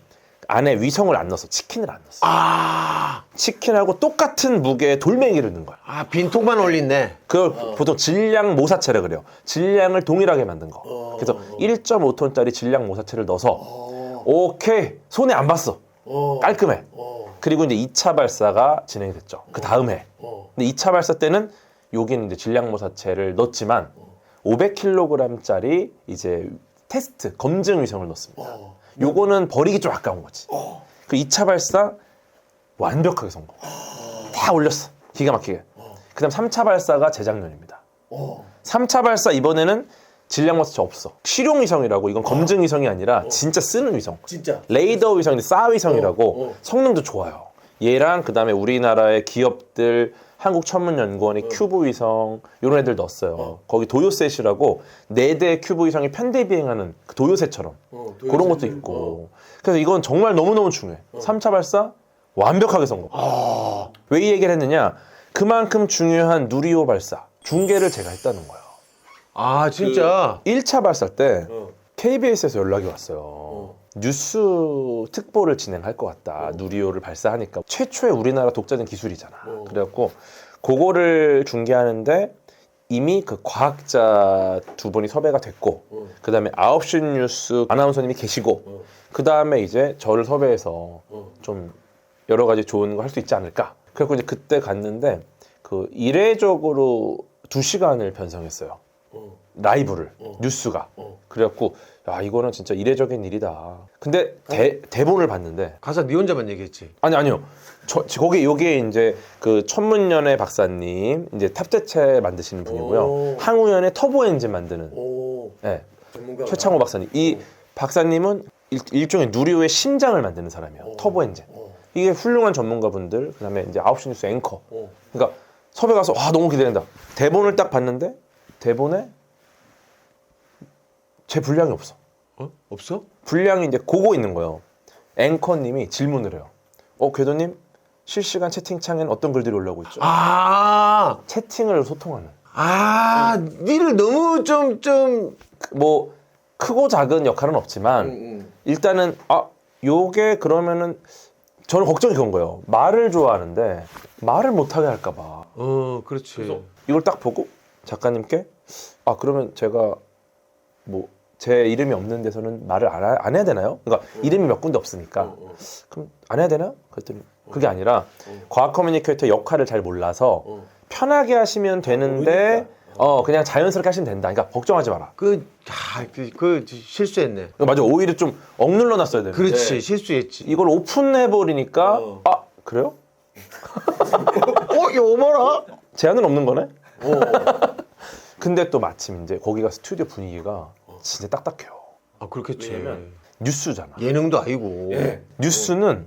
안에 위성을 안 넣었어. 치킨을 안 넣었어. 아, 치킨하고 똑같은 무게의 돌멩이를 넣은 거야. 아 빈통만 올린네. 그걸 보통 질량 모사체라 그래요. 질량을 동일하게 만든 거. 그래서 1.5톤짜리 질량 모사체를 넣어서 오케이 손에 안 봤어. 깔끔해. 그리고 이제 2차 발사가 진행이 됐죠. 그 다음 해. 근데 2차 발사 때는 여기는 이제 질량 모사체를 넣었지만 500kg짜리 이제 테스트 검증 위성을 넣었습니다. 요거는 버리기 좀 아까운 거지. 그 2차 발사 완벽하게 성공. 다 올렸어. 기가 막히게. 그 다음 3차 발사가 재작년입니다. 3차 발사 이번에는 질량 모사체 없어. 실용 위성이라고 이건 검증 위성이 아니라 진짜 쓰는 위성. 진짜. 레이더 위성인데 사 위성이라고 성능도 좋아요. 얘랑 그 다음에 우리나라의 기업들 한국천문연구원의 큐브 위성 이런 애들 넣었어요. 거기 도요셋이라고 4대 큐브 위성이 편대 비행하는 그 도요셋처럼 그런 것도 있고. 그래서 이건 정말 너무너무 중요해. 3차 발사 완벽하게 성공. 왜 이 얘기를 했느냐? 그만큼 중요한 누리호 발사 중계를 제가 했다는 거예요. 아 진짜. 1차 발사 때 KBS에서 연락이 왔어요. 뉴스 특보를 진행할 것 같다. 누리호를 발사하니까 최초의 우리나라 독자적 기술이잖아. 그래갖고 그거를 중계하는데 이미 그 과학자 2분이 섭외가 됐고 그 다음에 9시 뉴스 아나운서님이 계시고 그 다음에 이제 저를 섭외해서 좀 여러 가지 좋은 거 할 수 있지 않을까. 그래갖고 이제 그때 갔는데 그 이례적으로 2시간을 변성했어요. 라이브를 뉴스가. 그래갖고 야 이거는 진짜 이례적인 일이다. 근데 대본을 봤는데 가서 네 혼자만 얘기했지. 아니요. 거기 요게 이제 그 천문연의 박사님 이제 탑재체 만드시는 분이고요. 항우연의 터보 엔진 만드는 네, 최창호 박사님. 이 박사님은 일종의 누리호의 심장을 만드는 사람이에요. 터보 엔진. 이게 훌륭한 전문가분들. 그다음에 이제 9시 뉴스 앵커. 그러니까 섭외 가서 와 너무 기대된다. 대본을 딱 봤는데 대본에 제 분량이 없어. 없어? 분량이 이제 그거 있는 거예요. 앵커님이 질문을 해요. 궤도님 실시간 채팅창엔 어떤 글들이 올라오고 있죠? 아, 채팅을 소통하는. 니를 너무 좀 뭐 크고 작은 역할은 없지만 일단은 요게 그러면은 저는 걱정이 그건 거예요. 말을 좋아하는데 말을 못하게 할까 봐. 그렇지. 이걸 딱 보고 작가님께 그러면 제가 뭐 제 이름이 없는 데서는 말을 안 해야 되나요? 그러니까 이름이 몇 군데 없으니까 그럼 안 해야 되나? 그랬더니 그게 아니라 과학 커뮤니케이터의 역할을 잘 몰라서 편하게 하시면 되는데 그냥 자연스럽게 하시면 된다. 그러니까 걱정하지 마라. 그 실수했네. 맞아. 오히려 좀 억눌러 놨어야 되는데 그렇지, 실수했지. 이걸 오픈해버리니까 그래요? 이거 뭐라? 제한은 없는 거네? 근데 또 마침 이제 거기가 스튜디오 분위기가 진짜 딱딱해요. 그렇겠지. 왜냐면 뉴스잖아. 예능도 아니고. 뉴스는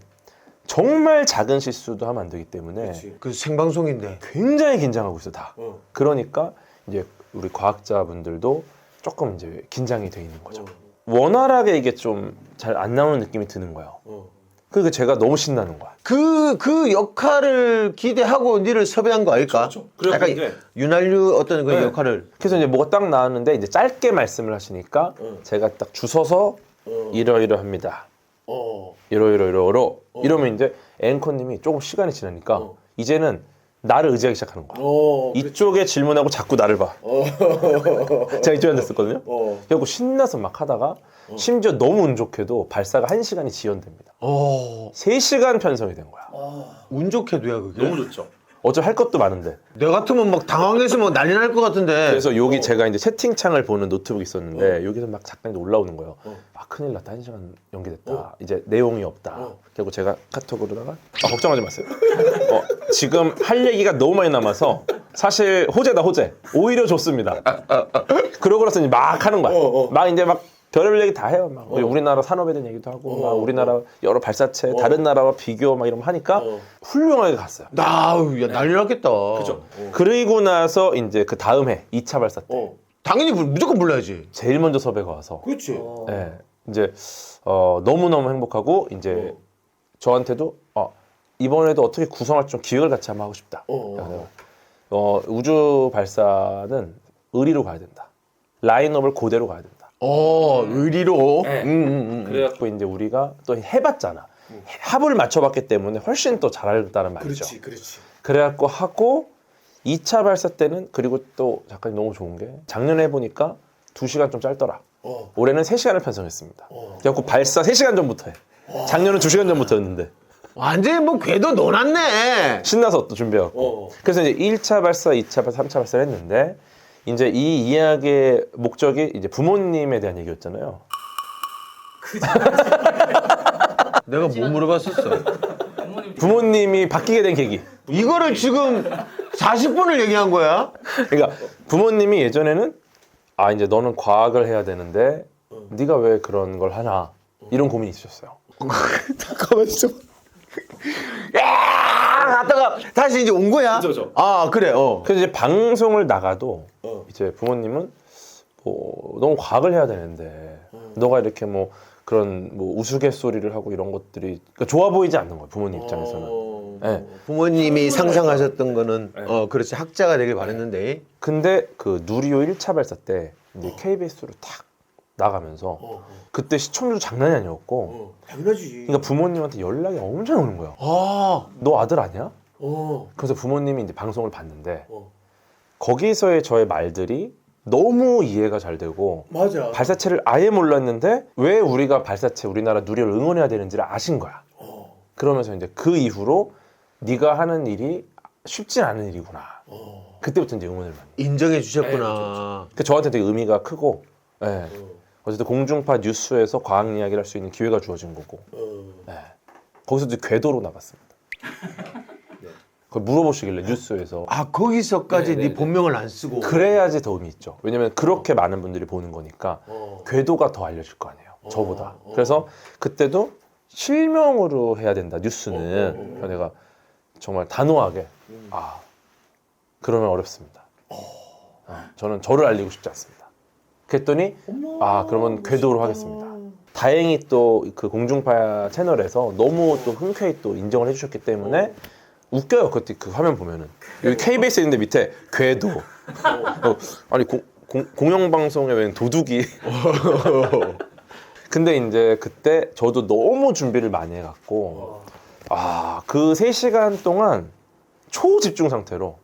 정말 작은 실수도 하면 안 되기 때문에 그 생방송인데. 굉장히 긴장하고 있어 다. 그러니까 이제 우리 과학자분들도 조금 이제 긴장이 돼 있는 거죠. 원활하게 이게 좀 잘 안 나오는 느낌이 드는 거예요. 그러니까 제가 너무 신나는 거야. 그 역할을 기대하고 니를 섭외한 거 아닐까? 그렇죠. 그래서 약간 이제 윤활유 어떤 그 네. 역할을. 그래서 이제 뭐가 딱 나왔는데 이제 짧게 말씀을 하시니까 제가 딱 주워서 이러이러합니다. 이러이러이러로 이러면 이제 앵커님이 조금 시간이 지나니까 이제는 나를 의지하기 시작하는 거야. 이쪽에 질문하고 자꾸 나를 봐. 제가 이쪽에 앉았었거든요. 그리고 신나서 막 하다가 심지어 너무 운 좋게도 발사가 1시간이 지연됩니다. 3시간 편성이 된 거야. 운 좋게도야 그게. 너무 좋죠. 어차피 할 것도 많은데. 내 같으면 막 당황해서 막 난리 날 것 같은데. 그래서 여기 제가 이제 채팅창을 보는 노트북이 있었는데 여기서 막 작가님들 올라오는 거예요. 큰일 났다. 1시간 연기됐다. 이제 내용이 없다. 그리고 제가 카톡으로다가 걱정하지 마세요. 지금 할 얘기가 너무 많이 남아서 사실 호재다 호재. 오히려 좋습니다. 그러고 나서 이제 막 하는 거야. 막 이제 막 별의별 얘기 다 해요. 막 우리나라 산업에 대한 얘기도 하고 막 우리나라 여러 발사체 다른 나라와 비교 막 이런 거 하니까 훌륭하게 갔어요. 야, 난리 났겠다. 그렇죠. 그리고 나서 이제 그 다음 해 2차 발사 때 당연히 무조건 불러야지. 제일 먼저 섭외가 와서 그렇지. 네, 이제 너무너무 행복하고 이제 저한테도 이번에도 어떻게 구성할 좀 기획을 같이 한번 하고 싶다. 우주 발사는 의리로 가야 된다. 라인업을 그대로 가야 된다. 의리로. 네. 그래갖고 이제 우리가 또 해봤잖아. 합을 맞춰봤기 때문에 훨씬 또 잘한다는 말이죠. 그렇지. 그래갖고 하고 2차 발사 때는 그리고 또 잠깐 너무 좋은 게 작년에 해보니까 2시간 좀 짧더라. 올해는 3시간을 편성했습니다. 그래갖고 발사 3시간 전부터 해. 작년은 2시간 전부터 했는데 완전히 뭐 궤도 놓았네. 신나서 또 준비해갖고 그래서 이제 1차 발사, 2차 발사, 3차 발사를 했는데 이제 이 이야기의 목적이 이제 부모님에 대한 얘기였잖아요. 내가 뭐 물어봤었어? 부모님이 바뀌게 된 계기. 이거를 지금 40분을 얘기한 거야? 그러니까 부모님이 예전에는 아 이제 너는 과학을 해야 되는데 네가 왜 그런 걸 하나 이런 고민이 있으셨어요. 잠깐만 좀. 야 갔다가 다시 이제 온 거야? 그죠. 아 그래. 그래서 이제 방송을 나가도 이제 부모님은 뭐 너무 과학을 해야 되는데 너가 이렇게 뭐 그런 뭐 우스갯소리를 하고 이런 것들이 그러니까 좋아 보이지 않는 거예요 부모님 입장에서는. 네. 부모님이 상상하셨던 거는 그렇지 학자가 되길 바랬는데. 근데 그 누리호 1차 발사 때 이제 KBS로 탁 나가면서 그때 시청률도 장난이 아니었고 당연하지. 그러니까 부모님한테 연락이 엄청 오는 거예요. 아 너 아들 아니야? 그래서 부모님이 이제 방송을 봤는데 거기서의 저의 말들이 너무 이해가 잘 되고 맞아. 발사체를 아예 몰랐는데 왜 우리가 발사체 우리나라 누리호를 응원해야 되는지를 아신 거야. 그러면서 이제 그 이후로 네가 하는 일이 쉽진 않은 일이구나. 그때부터 이제 응원을 많이. 인정해 주셨구나. 그 저한테 되게 의미가 크고. 예. 어쨌든 공중파 뉴스에서 과학 이야기를 할 수 있는 기회가 주어진 거고. 예. 거기서 이제 궤도로 나갔습니다. 그걸 물어보시길래 뉴스에서. 아 거기서까지 네 본명을 안 쓰고. 그래야지 더 의미 있죠. 왜냐면 그렇게 많은 분들이 보는 거니까 궤도가 더 알려질 거 아니에요. 저보다. 그래서 그때도 실명으로 해야 된다 뉴스는. 그래서 내가 정말 단호하게 아 그러면 어렵습니다. 저는 저를 알리고 싶지 않습니다. 그랬더니 아 그러면 궤도로 하겠습니다. 다행히 또 그 공중파 채널에서 너무 또 흔쾌히 또 인정을 해주셨기 때문에 웃겨요. 그때 그 화면 보면은 여기 KBS 있는데 밑에 궤도. 아니 공영방송에 웬 도둑이. 근데 이제 그때 저도 너무 준비를 많이 해갖고 그 3시간 동안 초집중 상태로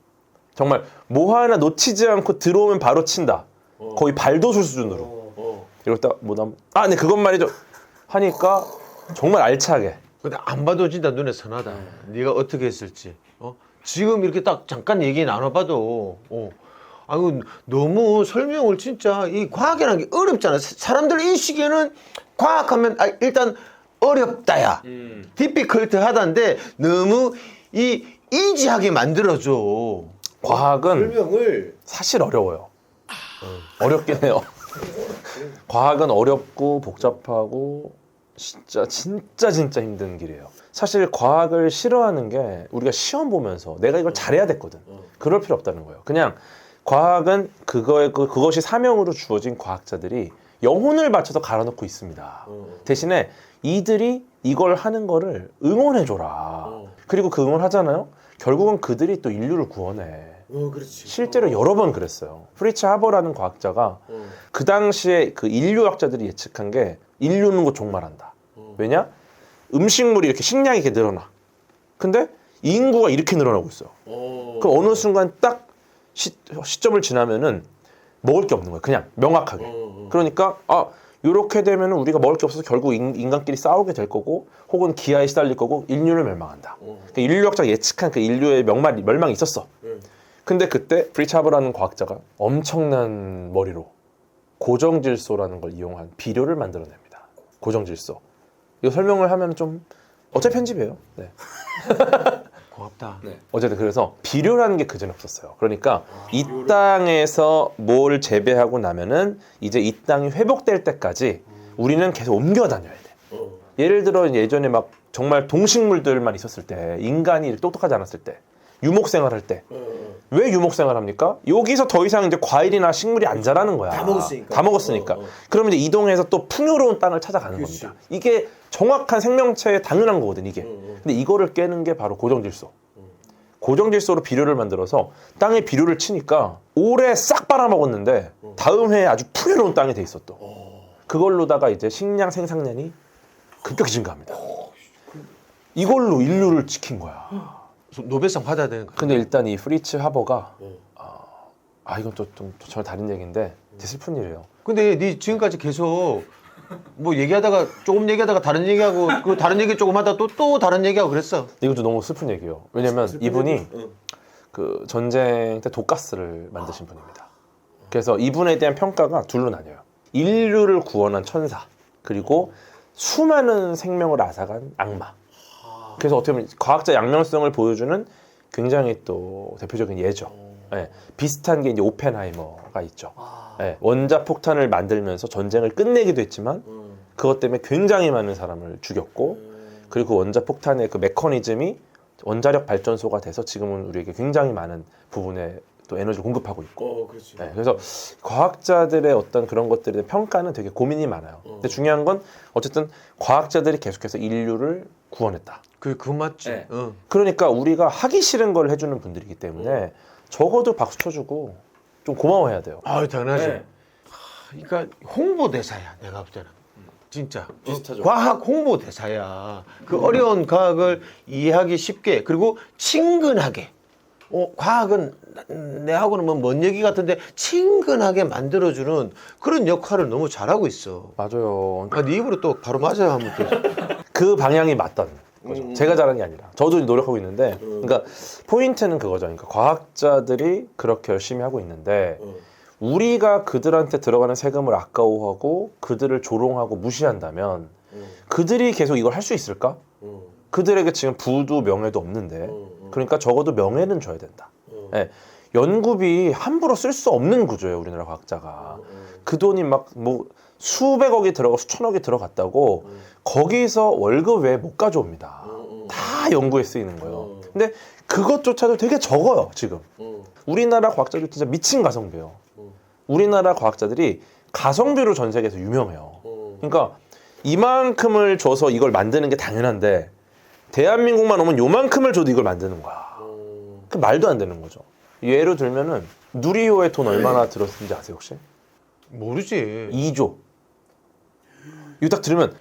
정말 뭐 하나 놓치지 않고 들어오면 바로 친다. 거의 발도술 수준으로. 이러다 네 그것 말이죠. 하니까 정말 알차게. 근데 안 봐도 진짜 눈에 선하다. 네가 어떻게 했을지. 지금 이렇게 딱 잠깐 얘기 나눠봐도 아이고 너무 설명을 진짜 이 과학이라는 게 어렵잖아. 사람들 인식에는 과학하면 일단 어렵다야. 디피컬트하다인데 너무 이지하게 만들어줘. 과학은 설명을 사실 어려워요. 어렵긴 해요. 과학은 어렵고 복잡하고 진짜 힘든 길이에요. 사실 과학을 싫어하는 게 우리가 시험 보면서 내가 이걸 잘해야 됐거든. 그럴 필요 없다는 거예요. 그냥 과학은 그것이 사명으로 주어진 과학자들이 영혼을 바쳐서 갈아놓고 있습니다. 대신에 이들이 이걸 하는 거를 응원해줘라. 그리고 그 응원하잖아요. 결국은 그들이 또 인류를 구원해. 그렇지. 실제로 여러 번 그랬어요. 프리츠 하버라는 과학자가 그 당시에 그 인류학자들이 예측한 게 인류는 곧 종말한다. 왜냐? 음식물이 이렇게 식량이 이렇게 늘어나. 근데 인구가 이렇게 늘어나고 있어요. 그럼 어느 순간 딱 시점을 지나면은 먹을 게 없는 거예요. 그냥 명확하게. 그러니까 이렇게 되면 우리가 먹을 게 없어서 결국 인간끼리 싸우게 될 거고 혹은 기아에 시달릴 거고 인류를 멸망한다. 그러니까 인류학자가 예측한 그 인류의 멸망이 있었어. 근데 그때 프리츠 하버라는 과학자가 엄청난 머리로 고정질소라는 걸 이용한 비료를 만들어냅니다. 고정질소. 이거 설명을 하면 좀 어차피 편집이에요. 네. 고맙다. 어쨌든 그래서 비료라는 게 그전에 없었어요. 그러니까 이 땅에서 뭘 재배하고 나면은 이제 이 땅이 회복될 때까지 우리는 계속 옮겨 다녀야 돼. 예를 들어 예전에 막 정말 동식물들만 있었을 때 인간이 이렇게 똑똑하지 않았을 때 유목 생활할 때 왜 유목 생활합니까? 여기서 더 이상 이제 과일이나 식물이 안 자라는 거야. 다 먹었으니까. 그러면 이제 이동해서 또 풍요로운 땅을 찾아가는 겁니다. 이게 정확한 생명체에 당연한 거거든 이게. 근데 이거를 깨는 게 바로 고정질소. 고정질소로 비료를 만들어서 땅에 비료를 치니까 올해 싹 빨아먹었는데 다음 해에 아주 풍요로운 땅이 돼 있어 또. 그걸로다가 이제 식량 생산량이 급격히 증가합니다. 이걸로 인류를 지킨 거야. 노벨상 받아야 되는 거야. 근데 일단 이 프리츠 하버가 이건 또 전혀 다른 얘기인데 되게 슬픈 일이에요. 근데 네 지금까지 계속 뭐 얘기하다가 조금 얘기하다가 다른 얘기하고 그 다른 얘기 조금 하다 또 다른 얘기하고 그랬어. 이것도 너무 슬픈 얘기예요. 왜냐면 이분이 그 전쟁 때 독가스를 만드신 분입니다. 그래서 이분에 대한 평가가 둘로 나뉘어요. 인류를 구원한 천사, 그리고 수많은 생명을 앗아간 악마. 그래서 어떻게 보면 과학자 양면성을 보여주는 굉장히 또 대표적인 예죠. 네, 비슷한 게 이제 오펜하이머가 있죠. 네, 원자폭탄을 만들면서 전쟁을 끝내기도 했지만 그것 때문에 굉장히 많은 사람을 죽였고, 그리고 그 원자폭탄의 그 메커니즘이 원자력 발전소가 돼서 지금은 우리에게 굉장히 많은 부분에 또 에너지를 공급하고 있고. 그렇지. 네, 그래서 과학자들의 어떤 그런 것들에 대한 평가는 되게 고민이 많아요. 근데 중요한 건 어쨌든 과학자들이 계속해서 인류를 구원했다. 그 맞지. 네. 그러니까 우리가 하기 싫은 걸 해주는 분들이기 때문에 적어도 박수 쳐주고 좀 고마워해야 돼요. 아, 당연하지. 네. 그러니까 홍보대사야, 내가 볼 때는. 진짜. 비슷하죠. 과학 홍보대사야. 그 어려운 과학을 이해하기 쉽게, 그리고 친근하게. 과학은 내하고는 뭐 먼 얘기 같은데 친근하게 만들어주는 그런 역할을 너무 잘하고 있어. 맞아요. 네 입으로 또 바로 맞아요, 한번 또. 그 방향이 맞던 거죠. 제가 잘하는 게 아니라 저도 노력하고 있는데, 그러니까 포인트는 그거죠. 그러니까 과학자들이 그렇게 열심히 하고 있는데 우리가 그들한테 들어가는 세금을 아까워하고 그들을 조롱하고 무시한다면 그들이 계속 이걸 할 수 있을까? 그들에게 지금 부도 명예도 없는데, 그러니까 적어도 명예는 줘야 된다. 네, 연구비 함부로 쓸 수 없는 구조예요, 우리나라 과학자가. 그 돈이 막 뭐 수백억이 들어가고 수천억이 들어갔다고 거기서 월급 외에 못 가져옵니다. 다 연구에 쓰이는 거예요. 근데 그것조차도 되게 적어요, 지금. 우리나라 과학자들 진짜 미친 가성비예요. 우리나라 과학자들이 가성비로 전 세계에서 유명해요. 그러니까 이만큼을 줘서 이걸 만드는 게 당연한데 대한민국만 오면 요만큼을 줘도 이걸 만드는 거야. 그 말도 안 되는 거죠. 예로 들면은 누리호에 돈 얼마나 들었는지 아세요, 혹시? 모르지. 2조. 이거 딱 들으면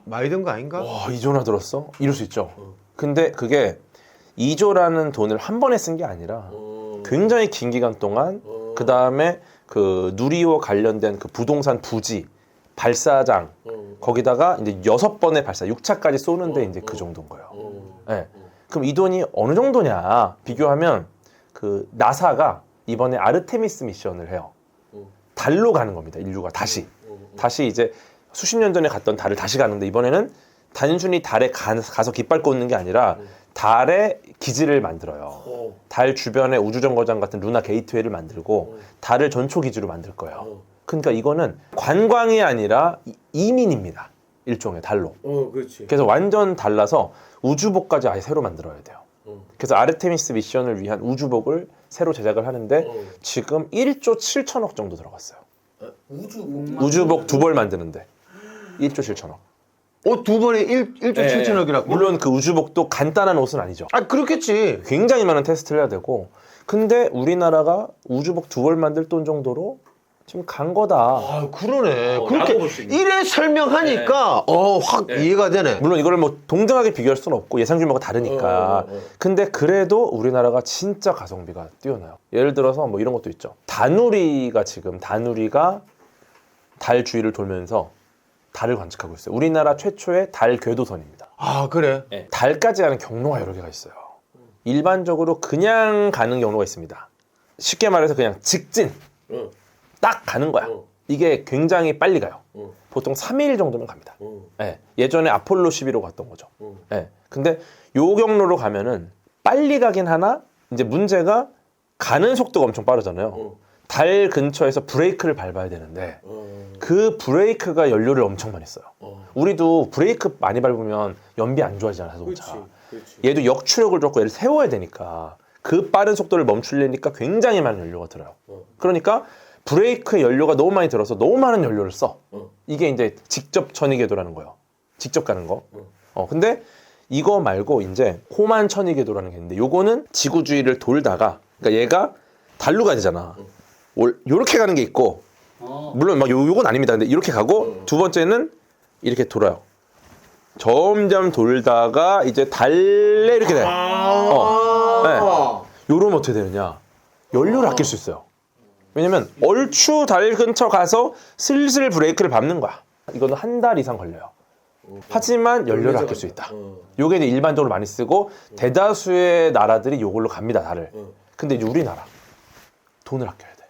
많이 든 거 아닌가? 와, 2조나 들었어? 이럴 수 있죠. 근데 그게 2조라는 돈을 한 번에 쓴 게 아니라 굉장히 긴 기간 동안, 그 다음에 그 누리호 관련된 그 부동산 부지, 발사장, 거기다가 이제 6번의 발사, 6차까지 쏘는데 이제 그 정도인 거예요. 네. 그럼 이 돈이 어느 정도냐 비교하면 그 나사가 이번에 아르테미스 미션을 해요. 달로 가는 겁니다, 인류가 다시 이제 수십 년 전에 갔던 달을 다시 가는데, 이번에는 단순히 달에 가서 깃발 꽂는 게 아니라 달에 기지를 만들어요. 달 주변에 우주정거장 같은 루나 게이트웨이를 만들고 달을 전초 기지로 만들 거예요. 그러니까 이거는 관광이 아니라 이민입니다, 일종의 달로. 그렇지. 그래서 완전 달라서 우주복까지 아예 새로 만들어야 돼요. 그래서 아르테미스 미션을 위한 우주복을 새로 제작을 하는데 지금 1조 7천억 정도 들어갔어요. 우주복 2벌 만드는데 1조 7천억. 두 번에 1조 7천억이라고? 물론 그 우주복도 간단한 옷은 아니죠. 아, 그렇겠지. 굉장히 많은 테스트를 해야 되고, 근데 우리나라가 우주복 2벌 만들 돈 정도로 지금 간 거다. 아, 그러네. 그렇게 라고 볼수 있네. 이래 설명하니까 확 이해가 되네. 물론 이거를 뭐 동등하게 비교할 수는 없고 예상 규모가 다르니까. 근데 그래도 우리나라가 진짜 가성비가 뛰어나요. 예를 들어서 뭐 이런 것도 있죠. 다누리가 달 주위를 돌면서 달을 관측하고 있어요. 우리나라 최초의 달 궤도선입니다. 아, 그래? 달까지 가는 경로가 여러 개가 있어요. 일반적으로 그냥 가는 경로가 있습니다. 쉽게 말해서 그냥 직진 딱 가는 거야. 이게 굉장히 빨리 가요. 보통 3일 정도면 갑니다. 네. 예전에 아폴로 11호 갔던 거죠. 네. 근데 요 경로로 가면은 빨리 가긴 하나, 이제 문제가 가는 속도가 엄청 빠르잖아요. 달 근처에서 브레이크를 밟아야 되는데 그 브레이크가 연료를 엄청 많이 써요. 우리도 브레이크 많이 밟으면 연비 안 좋아지잖아, 자동차. 그렇지. 얘도 역추력을 줬고 얘를 세워야 되니까 그 빠른 속도를 멈추려니까 굉장히 많은 연료가 들어요. 그러니까 브레이크에 연료가 너무 많이 들어서 너무 많은 연료를 써. 이게 이제 직접 천이궤도라는 거예요. 직접 가는 거. 근데 이거 말고 이제 호만 천이궤도라는 게 있는데, 요거는 지구 주위를 돌다가, 그러니까 얘가 달로 가야 되잖아. 요렇게 가는 게 있고, 물론 막 요건 아닙니다. 근데 이렇게 가고, 두 번째는 이렇게 돌아요. 점점 돌다가 이제 달래 이렇게 돼. 네. 요러면 어떻게 되느냐? 연료를 아낄 수 있어요. 왜냐면 얼추 달 근처 가서 슬슬 브레이크를 밟는 거야. 이거는 한 달 이상 걸려요. 하지만 연료를 아낄 수 있다. 요게 이제 일반적으로 많이 쓰고 대다수의 나라들이 요걸로 갑니다, 달을. 근데 이제 우리나라 돈을 아껴야 돼.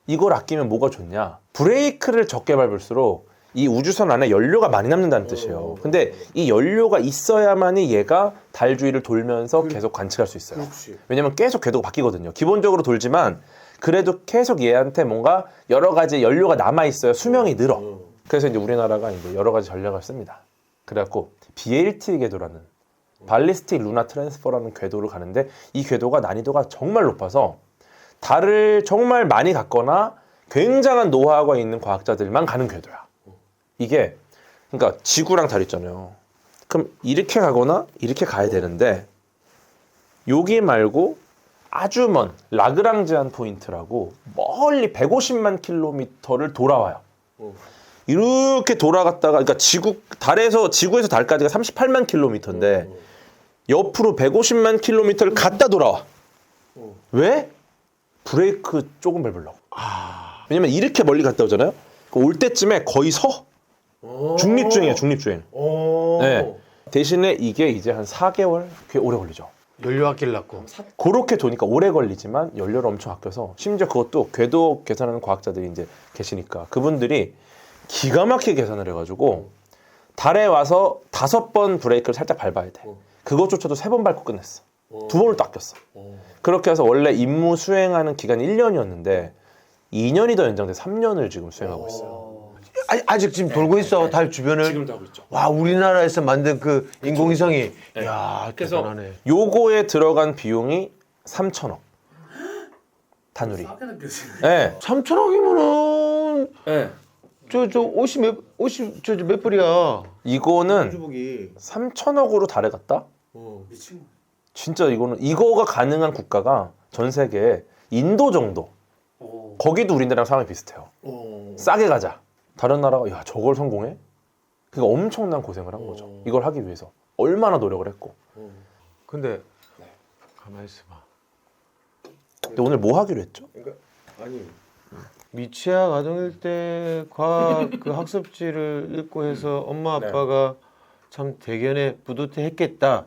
이걸 아끼면 뭐가 좋냐? 브레이크를 적게 밟을수록 이 우주선 안에 연료가 많이 남는다는 뜻이에요. 근데 이 연료가 있어야만이 얘가 달 주위를 돌면서 계속 관측할 수 있어요. 왜냐면 계속 궤도가 바뀌거든요. 기본적으로 돌지만 그래도 계속 얘한테 뭔가 여러 가지 연료가 남아 있어야 수명이 늘어. 그래서 이제 우리나라가 이제 여러 가지 전략을 씁니다. 그래갖고 BLT 궤도라는 발리스틱 루나 트랜스퍼라는 궤도를 가는데 이 궤도가 난이도가 정말 높아서 달을 정말 많이 갔거나 굉장한 노하우가 있는 과학자들만 가는 궤도야. 이게 그러니까 지구랑 달 있잖아요. 그럼 이렇게 가거나 이렇게 가야 되는데 여기 말고 아주 먼 라그랑지안 포인트라고 멀리 150만 킬로미터를 돌아와요. 이렇게 돌아갔다가 그러니까 지구에서 달까지가 38만 킬로미터인데 옆으로 150만 킬로미터를 갔다 돌아와. 왜? 브레이크 조금 밟으려고. 왜냐면 이렇게 멀리 갔다 오잖아요. 올 때쯤에 거의 서. 중립주행이야, 중립주행. 네. 대신에 이게 이제 한 4개월 꽤 오래 걸리죠. 연료 아끼려고. 그렇게 도니까 오래 걸리지만 연료를 엄청 아껴서 심지어 그것도 궤도 계산하는 과학자들이 이제 계시니까 그분들이 기가 막히게 계산을 해가지고 달에 와서 5번 브레이크를 살짝 밟아야 돼. 그것조차도 3번 밟고 끝냈어. 2번을 또 아꼈어. 그렇게 해서 원래 임무 수행하는 기간이 1년이었는데 2년이 더 연장돼 3년을 지금 수행하고 있어요. 아직 지금 돌고 있어, 달 주변을. 지금도 하고 있죠. 와, 우리나라에서 만든 그 인공위성이. 네. 야, 그래서 대단하네. 요거에 들어간 비용이 3천억. 단우리. 네. 3천억이면은 네. 저 50 몇 불이야. 이거는 주복이. 3천억으로 달에 갔다? 미친 거. 진짜 이거가 가능한 국가가 전 세계에 인도 정도. 거기도 우리나라랑 상황이 비슷해요. 싸게 가자. 다른 나라가 야 저걸 성공해? 그러니까 엄청난 고생을 한 거죠. 이걸 하기 위해서 얼마나 노력을 했고. 근데 가만히 있어봐. 근데 오늘 뭐 하기로 했죠? 그러니까 아니 미취학 아동일 때 과학 그 학습지를 읽고 해서 엄마 아빠가 참 대견에 뿌듯해했겠다.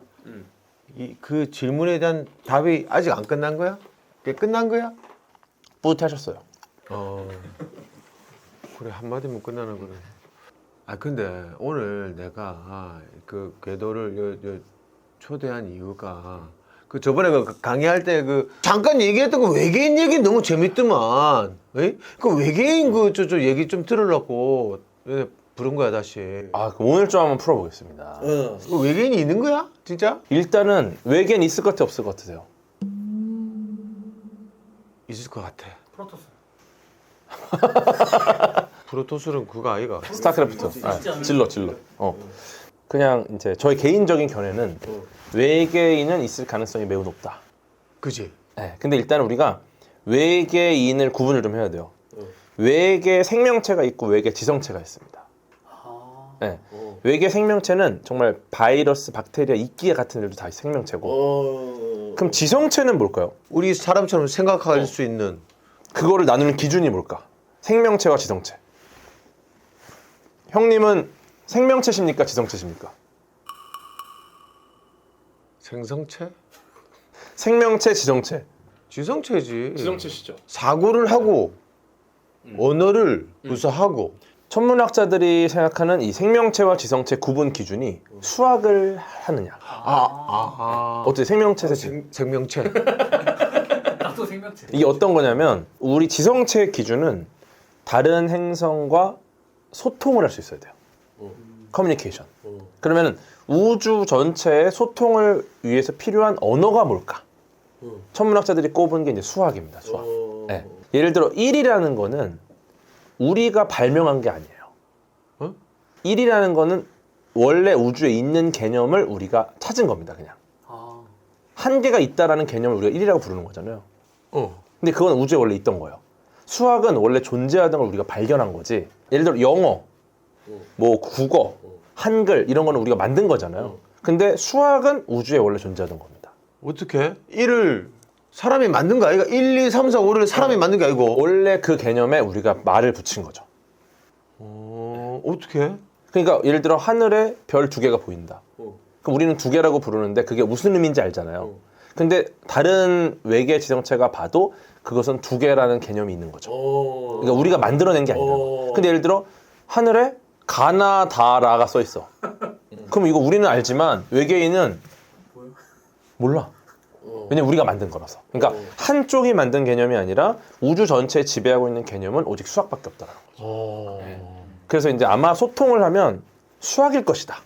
그 질문에 대한 답이 아직 안 끝난 거야? 그게 끝난 거야? 뿌듯하셨어요. 그래 한마디면 끝나는 거네. 아 근데 오늘 내가 그 궤도를 초대한 이유가 그 저번에 그 강의할 때 그 잠깐 얘기했던 그 외계인 얘기 너무 재밌더만. 에이? 그 외계인 그 저 얘기 좀 들으려고 부른 거야 다시. 아 그럼 오늘 좀 한번 풀어보겠습니다. 그 외계인이 있는 거야? 진짜? 일단은 외계인 있을 것 같아 없을 것 같으세요? 있을 것 같아. 프로토스. 프로토스는 그거 아이가? 스타크래프트. 질러. 그냥 이제 저의 개인적인 견해는 외계인은 있을 가능성이 매우 높다. 그지? 네, 근데 일단 우리가 외계인을 구분을 좀 해야 돼요. 외계 생명체가 있고 외계 지성체가 있습니다. 네, 외계 생명체는 정말 바이러스, 박테리아, 이끼 같은 애들도 다 생명체고. 그럼 지성체는 뭘까요? 우리 사람처럼 생각할 수 있는. 그거를 나누는 기준이 뭘까? 생명체와 지성체. 형님은 생명체십니까? 지성체십니까? 생성체? 생명체, 지성체. 지성체지. 지성체시죠. 사고를 하고 언어를 구사하고. 천문학자들이 생각하는 이 생명체와 지성체 구분 기준이 수학을 하느냐. 어떻게 생명체, 생명체. 나도 생명체. 이게 어떤 거냐면 우리 지성체의 기준은 다른 행성과 소통을 할 수 있어야 돼요. 커뮤니케이션. 그러면 우주 전체의 소통을 위해서 필요한 언어가 뭘까? 천문학자들이 꼽은 게 이제 수학입니다. 수학. 네. 예를 들어 1이라는 거는 우리가 발명한 게 아니에요. 1이라는 거는 원래 우주에 있는 개념을 우리가 찾은 겁니다. 그냥. 한계가 있다라는 개념을 우리가 1이라고 부르는 거잖아요. 근데 그건 우주에 원래 있던 거예요. 수학은 원래 존재하던 걸 우리가 발견한 거지. 예를 들어 영어, 뭐 국어, 한글 이런 거는 우리가 만든 거잖아요. 근데 수학은 우주에 원래 존재하던 겁니다. 어떻게? 1을 사람이 만든 거 아이가? 1, 2, 3, 4, 5를 사람이 만든 게 아니고. 원래 그 개념에 우리가 말을 붙인 거죠. 어떻게? 그러니까 예를 들어 하늘에 별 2개가 보인다. 그럼 우리는 2개라고 부르는데 그게 무슨 의미인지 알잖아요. 근데 다른 외계 지성체가 봐도 그것은 2개라는 개념이 있는 거죠. 그러니까 우리가 만들어낸 게 아니라. 근데 예를 들어 하늘에 가나다라가 써 있어. 그럼 이거 우리는 알지만 외계인은 몰라. 왜냐면 우리가 만든 거라서. 그러니까 한쪽이 만든 개념이 아니라 우주 전체에 지배하고 있는 개념은 오직 수학밖에 없다라는 거죠. 그래서 이제 아마 소통을 하면 수학일 것이다.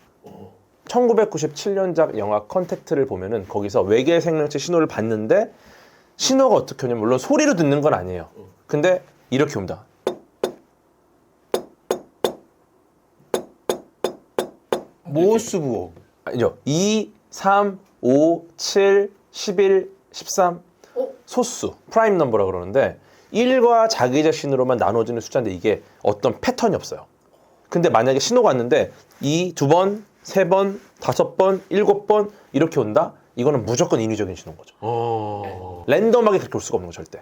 1997년작 영화 컨택트를 보면은 거기서 외계 생명체 신호를 받는데 신호가 어떻게 오냐면 물론 소리로 듣는 건 아니에요. 근데 이렇게 옵니다. 모스부호. 아니죠. 2, 3, 5, 7, 11, 13 소수, 프라임 넘버라 그러는데 1과 자기자 신호로만 나눠지는 숫자인데 이게 어떤 패턴이 없어요. 근데 만약에 신호가 왔는데 2, 2번, 3번, 5번, 7번 이렇게 온다? 이거는 무조건 인위적인 신호인 거죠. 랜덤하게 그렇게 올 수가 없는 거 절대.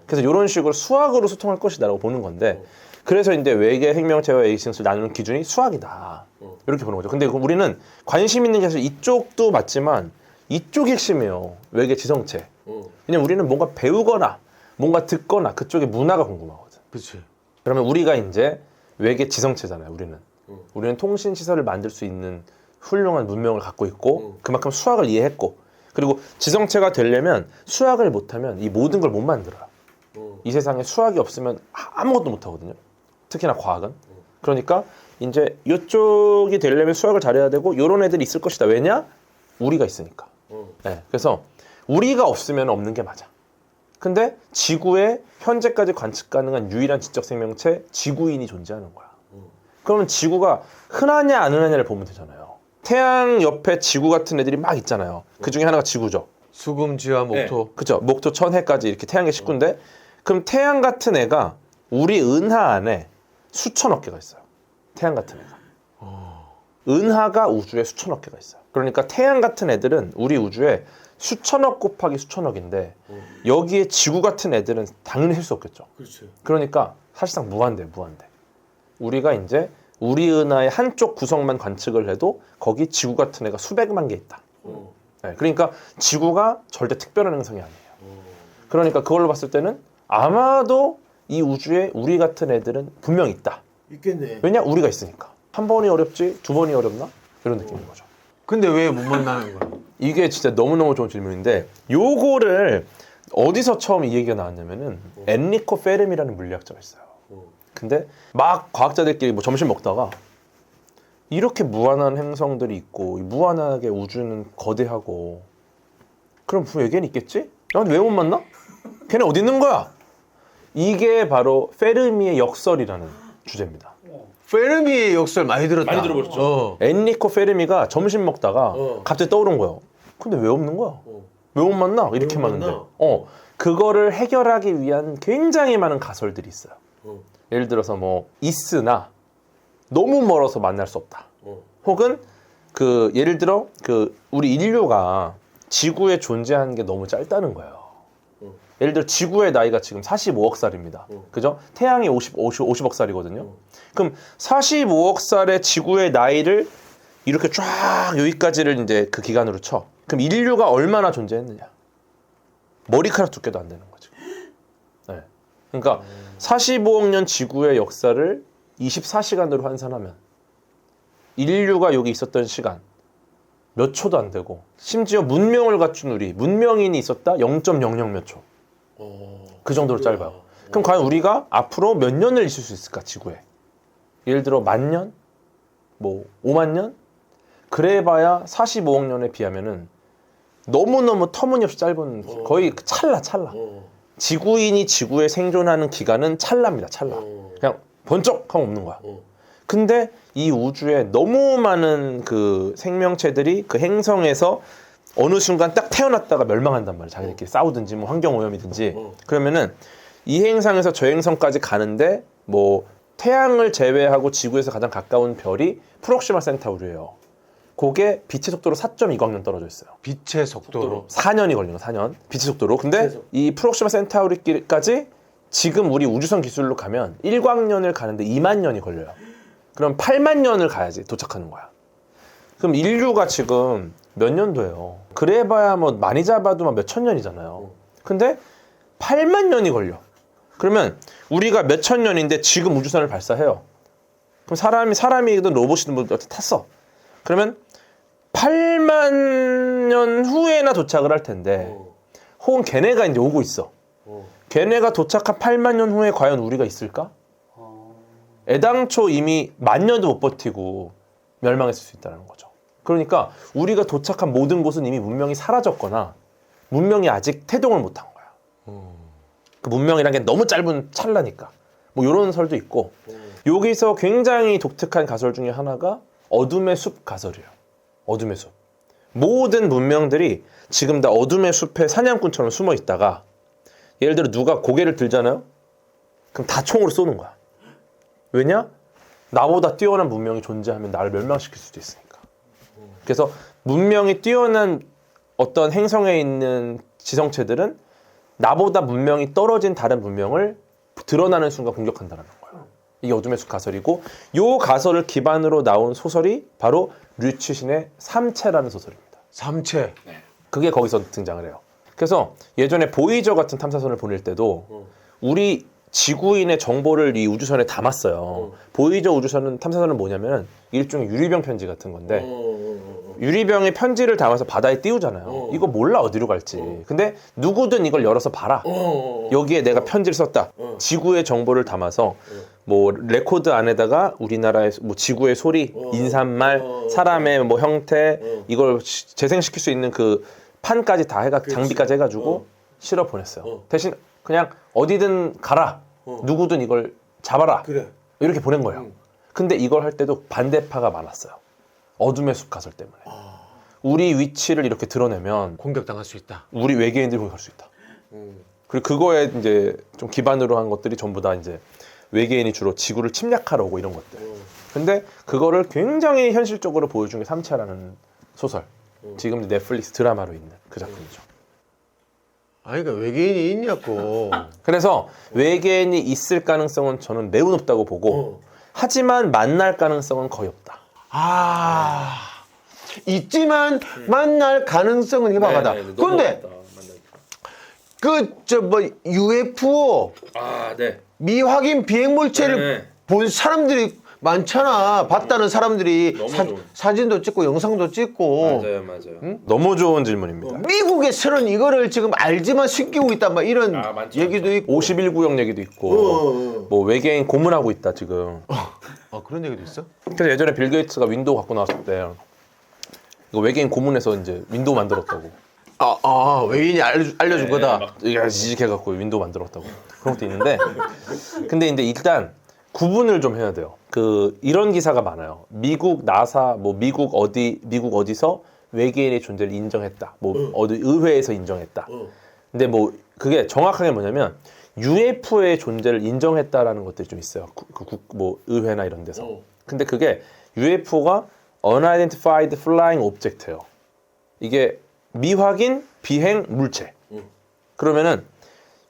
그래서 이런 식으로 수학으로 소통할 것이다라고 보는 건데 그래서 이제 외계 생명체와 에이싱스를 나누는 기준이 수학이다. 이렇게 보는 거죠. 근데 우리는 관심 있는 게 사실 이쪽도 맞지만 이쪽이 핵심이에요. 외계 지성체. 왜냐면 우리는 뭔가 배우거나 뭔가 듣거나 그쪽의 문화가 궁금하거든. 그렇지. 그러면 우리가 이제 외계 지성체잖아요. 우리는 통신 시설을 만들 수 있는 훌륭한 문명을 갖고 있고 그만큼 수학을 이해했고 그리고 지성체가 되려면 수학을 못하면 이 모든 걸 못 만들어요. 이 세상에 수학이 없으면 아무것도 못하거든요. 특히나 과학은. 그러니까 이제 이쪽이 되려면 수학을 잘해야 되고 이런 애들이 있을 것이다. 왜냐? 우리가 있으니까. 네, 그래서 우리가 없으면 없는 게 맞아. 근데 지구에 현재까지 관측 가능한 유일한 지적 생명체 지구인이 존재하는 거야. 그러면 지구가 흔하냐 안 흔하냐를 보면 되잖아요. 태양 옆에 지구 같은 애들이 막 있잖아요. 그 중에 하나가 지구죠. 수금, 지화, 목토. 그죠. 목토, 천해까지 이렇게 태양의 식구인데 그럼 태양 같은 애가 우리 은하 안에 수천억 개가 있어요. 태양 같은 애가. 은하가 우주에 수천억 개가 있어요. 그러니까 태양 같은 애들은 우리 우주에 수천억 곱하기 수천억인데 여기에 지구 같은 애들은 당연히 셀 수 없겠죠. 그렇지. 그러니까 사실상 무한대. 우리가 이제 우리 은하의 한쪽 구성만 관측을 해도 거기 지구 같은 애가 수백만 개 있다. 네, 그러니까 지구가 절대 특별한 행성이 아니에요. 그러니까 그걸로 봤을 때는 아마도 이 우주에 우리 같은 애들은 분명 있다. 있겠네. 왜냐? 우리가 있으니까. 한 번이 어렵지 두 번이 어렵나? 이런 느낌인 거죠. 근데 왜 못 만나는 거야? 이게 진짜 너무너무 좋은 질문인데 요거를 어디서 처음 이 얘기가 나왔냐면은 엔리코 페르미라는 물리학자가 있어요. 근데 막 과학자들끼리 뭐 점심 먹다가 이렇게 무한한 행성들이 있고 무한하게 우주는 거대하고 그럼 외계인 있겠지? 나한테 왜 못 만나? 걔네 어디 있는 거야? 이게 바로 페르미의 역설이라는 주제입니다. 페르미의 역설 많이 들었다. 많이 들어보셨죠? 엔리코 페르미가 점심 먹다가 갑자기 떠오른 거예요. 근데 왜 없는 거야? 왜 못 만나? 이렇게 못 많은데. 만나? 그거를 해결하기 위한 굉장히 많은 가설들이 있어요. 예를 들어서 뭐 있으나 너무 멀어서 만날 수 없다. 혹은 그 예를 들어 그 우리 인류가 지구에 존재하는 게 너무 짧다는 거예요. 예를 들어 지구의 나이가 지금 45억 살입니다. 그죠? 태양이 50억 살이거든요. 그럼 45억 살의 지구의 나이를 이렇게 쫙 여기까지를 이제 그 기간으로 쳐. 그럼 인류가 얼마나 존재했느냐? 머리카락 두께도 안 되는 거죠. 네. 그러니까 45억 년 지구의 역사를 24시간으로 환산하면 인류가 여기 있었던 시간 몇 초도 안 되고 심지어 문명을 갖춘 우리 문명인이 있었다 0.00 몇 초. 그 정도로 짧아요. 그럼 과연 우리가 앞으로 몇 년을 있을 수 있을까 지구에? 예를 들어 10,000년? 뭐 50,000년? 그래봐야 45억 년에 비하면은 너무너무 터무니없이 짧은 거의 찰나. 지구인이 지구에 생존하는 기간은 찰나입니다. 그냥 번쩍하고 없는 거야. 근데 이 우주에 너무 많은 그 생명체들이 그 행성에서 어느 순간 딱 태어났다가 멸망한단 말이에요. 자기들끼리 싸우든지 뭐 환경오염이든지. 그러면은 이 행성에서 저 행성까지 가는데 뭐 태양을 제외하고 지구에서 가장 가까운 별이 프록시마 센타우리예요. 그게 빛의 속도로 4.2광년 떨어져 있어요. 빛의 속도로. 4년이 걸리는 거, 4년. 빛의 속도로. 근데 이 프록시마 센타우리까지 지금 우리 우주선 기술로 가면 1광년을 가는데 2만 년이 걸려요. 그럼 8만 년을 가야지 도착하는 거야. 그럼 인류가 지금 몇 년도예요? 그래봐야 뭐 많이 잡아도 막 몇천 년이잖아요. 근데 8만 년이 걸려. 그러면 우리가 몇천 년인데 지금 우주선을 발사해요. 그럼 사람이든 로봇이든 뭐 어떻게 탔어. 그러면 8만 년 후에나 도착을 할 텐데 혹은 걔네가 이제 오고 있어. 걔네가 도착한 8만 년 후에 과연 우리가 있을까? 애당초 이미 10,000년도 못 버티고 멸망했을 수 있다는 거죠. 그러니까 우리가 도착한 모든 곳은 이미 문명이 사라졌거나 문명이 아직 태동을 못한 거야. 그 문명이란 게 너무 짧은 찰나니까. 뭐 이런 설도 있고 여기서 굉장히 독특한 가설 중에 하나가 어둠의 숲 가설이에요. 어둠의 숲. 모든 문명들이 지금 다 어둠의 숲에 사냥꾼처럼 숨어 있다가 예를 들어 누가 고개를 들잖아요? 그럼 다 총으로 쏘는 거야. 왜냐? 나보다 뛰어난 문명이 존재하면 나를 멸망시킬 수도 있으니까. 그래서 문명이 뛰어난 어떤 행성에 있는 지성체들은 나보다 문명이 떨어진 다른 문명을 드러나는 순간 공격한다는 거예요. 이게 어둠의 숲 가설이고 이 가설을 기반으로 나온 소설이 바로 류치신의 삼체라는 소설입니다. 삼체. 그게 거기서 등장을 해요. 그래서 예전에 보이저 같은 탐사선을 보낼 때도 우리 지구인의 정보를 이 우주선에 담았어요. 보이저 우주선은 탐사선은 뭐냐면 일종의 유리병 편지 같은 건데 유리병에 편지를 담아서 바다에 띄우잖아요. 이거 몰라 어디로 갈지. 근데 누구든 이걸 열어서 봐라. 여기에 내가 편지를 썼다. 지구의 정보를 담아서 뭐 레코드 안에다가 우리나라의 뭐 지구의 소리, 인사말, 사람의 뭐 형태 이걸 재생시킬 수 있는 그 판까지 다 해가 장비까지 해가지고 실어 보냈어요. 대신 그냥 어디든 가라. 누구든 이걸 잡아라. 그래. 이렇게 보낸 거예요. 근데 이걸 할 때도 반대파가 많았어요. 어둠의 숲 가설 때문에. 우리 위치를 이렇게 드러내면 공격당할 수 있다. 우리 외계인들이 공격할 수 있다. 그리고 그거에 이제 좀 기반으로 한 것들이 전부 다 이제 외계인이 주로 지구를 침략하러 오고 이런 것들. 근데 그거를 굉장히 현실적으로 보여준 게 삼체라는 소설. 지금 넷플릭스 드라마로 있는 그 작품이죠. 아니 그러니까 외계인이 있냐고. 그래서 외계인이 있을 가능성은 저는 매우 높다고 보고 하지만 만날 가능성은 거의 없다. 아 있지만 만날 가능성은 희박하다. 그런데 그 저 뭐 UFO 미확인 비행 물체를 본 사람들이 많잖아. 봤다는 사람들이 사진도 찍고 영상도 찍고. 맞아요. 너무 좋은 질문입니다. 미국에서는 이거를 지금 알지만 숨기고 있다. 막 이런 얘기도 있고. 51구역 얘기도 있고 뭐 외계인 고문하고 있다 지금. 아 그런 얘기도 있어? 그래서 예전에 빌 게이츠가 윈도우 갖고 나왔을 때 이거 외계인 고문해서 이제 윈도우 만들었다고. 외계인이 알려준 거다. 이게 지직해갖고 윈도우 만들었다고. 그런 것도 있는데 근데 이제 일단 구분을 좀 해야 돼요. 이런 기사가 많아요. 미국 나사 뭐 미국 어디서 외계인의 존재를 인정했다. 뭐 어디 의회에서 인정했다. 근데 뭐 그게 정확하게 뭐냐면 UFO의 존재를 인정했다라는 것들이 좀 있어요. 뭐 의회나 이런 데서. 근데 그게 UFO가 Unidentified Flying Object예요. 이게 미확인 비행 물체. 그러면은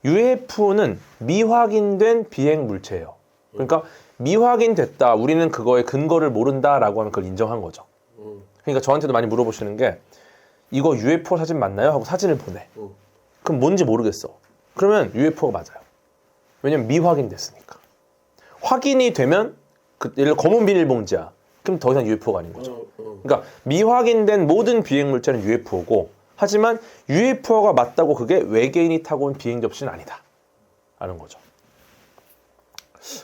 UFO는 미확인된 비행 물체예요. 그러니까 미확인됐다. 우리는 그거의 근거를 모른다라고 하면 그걸 인정한 거죠. 그러니까 저한테도 많이 물어보시는 게 이거 UFO 사진 맞나요? 하고 사진을 보내. 그럼 뭔지 모르겠어. 그러면 UFO가 맞아요. 왜냐면 미확인됐으니까. 확인이 되면 예를 들어 검은 비닐봉지야. 그럼 더 이상 UFO가 아닌 거죠. 그러니까 미확인된 모든 비행 물체는 UFO고 하지만 UFO가 맞다고 그게 외계인이 타고 온 비행 접시는 아니다. 라는 거죠.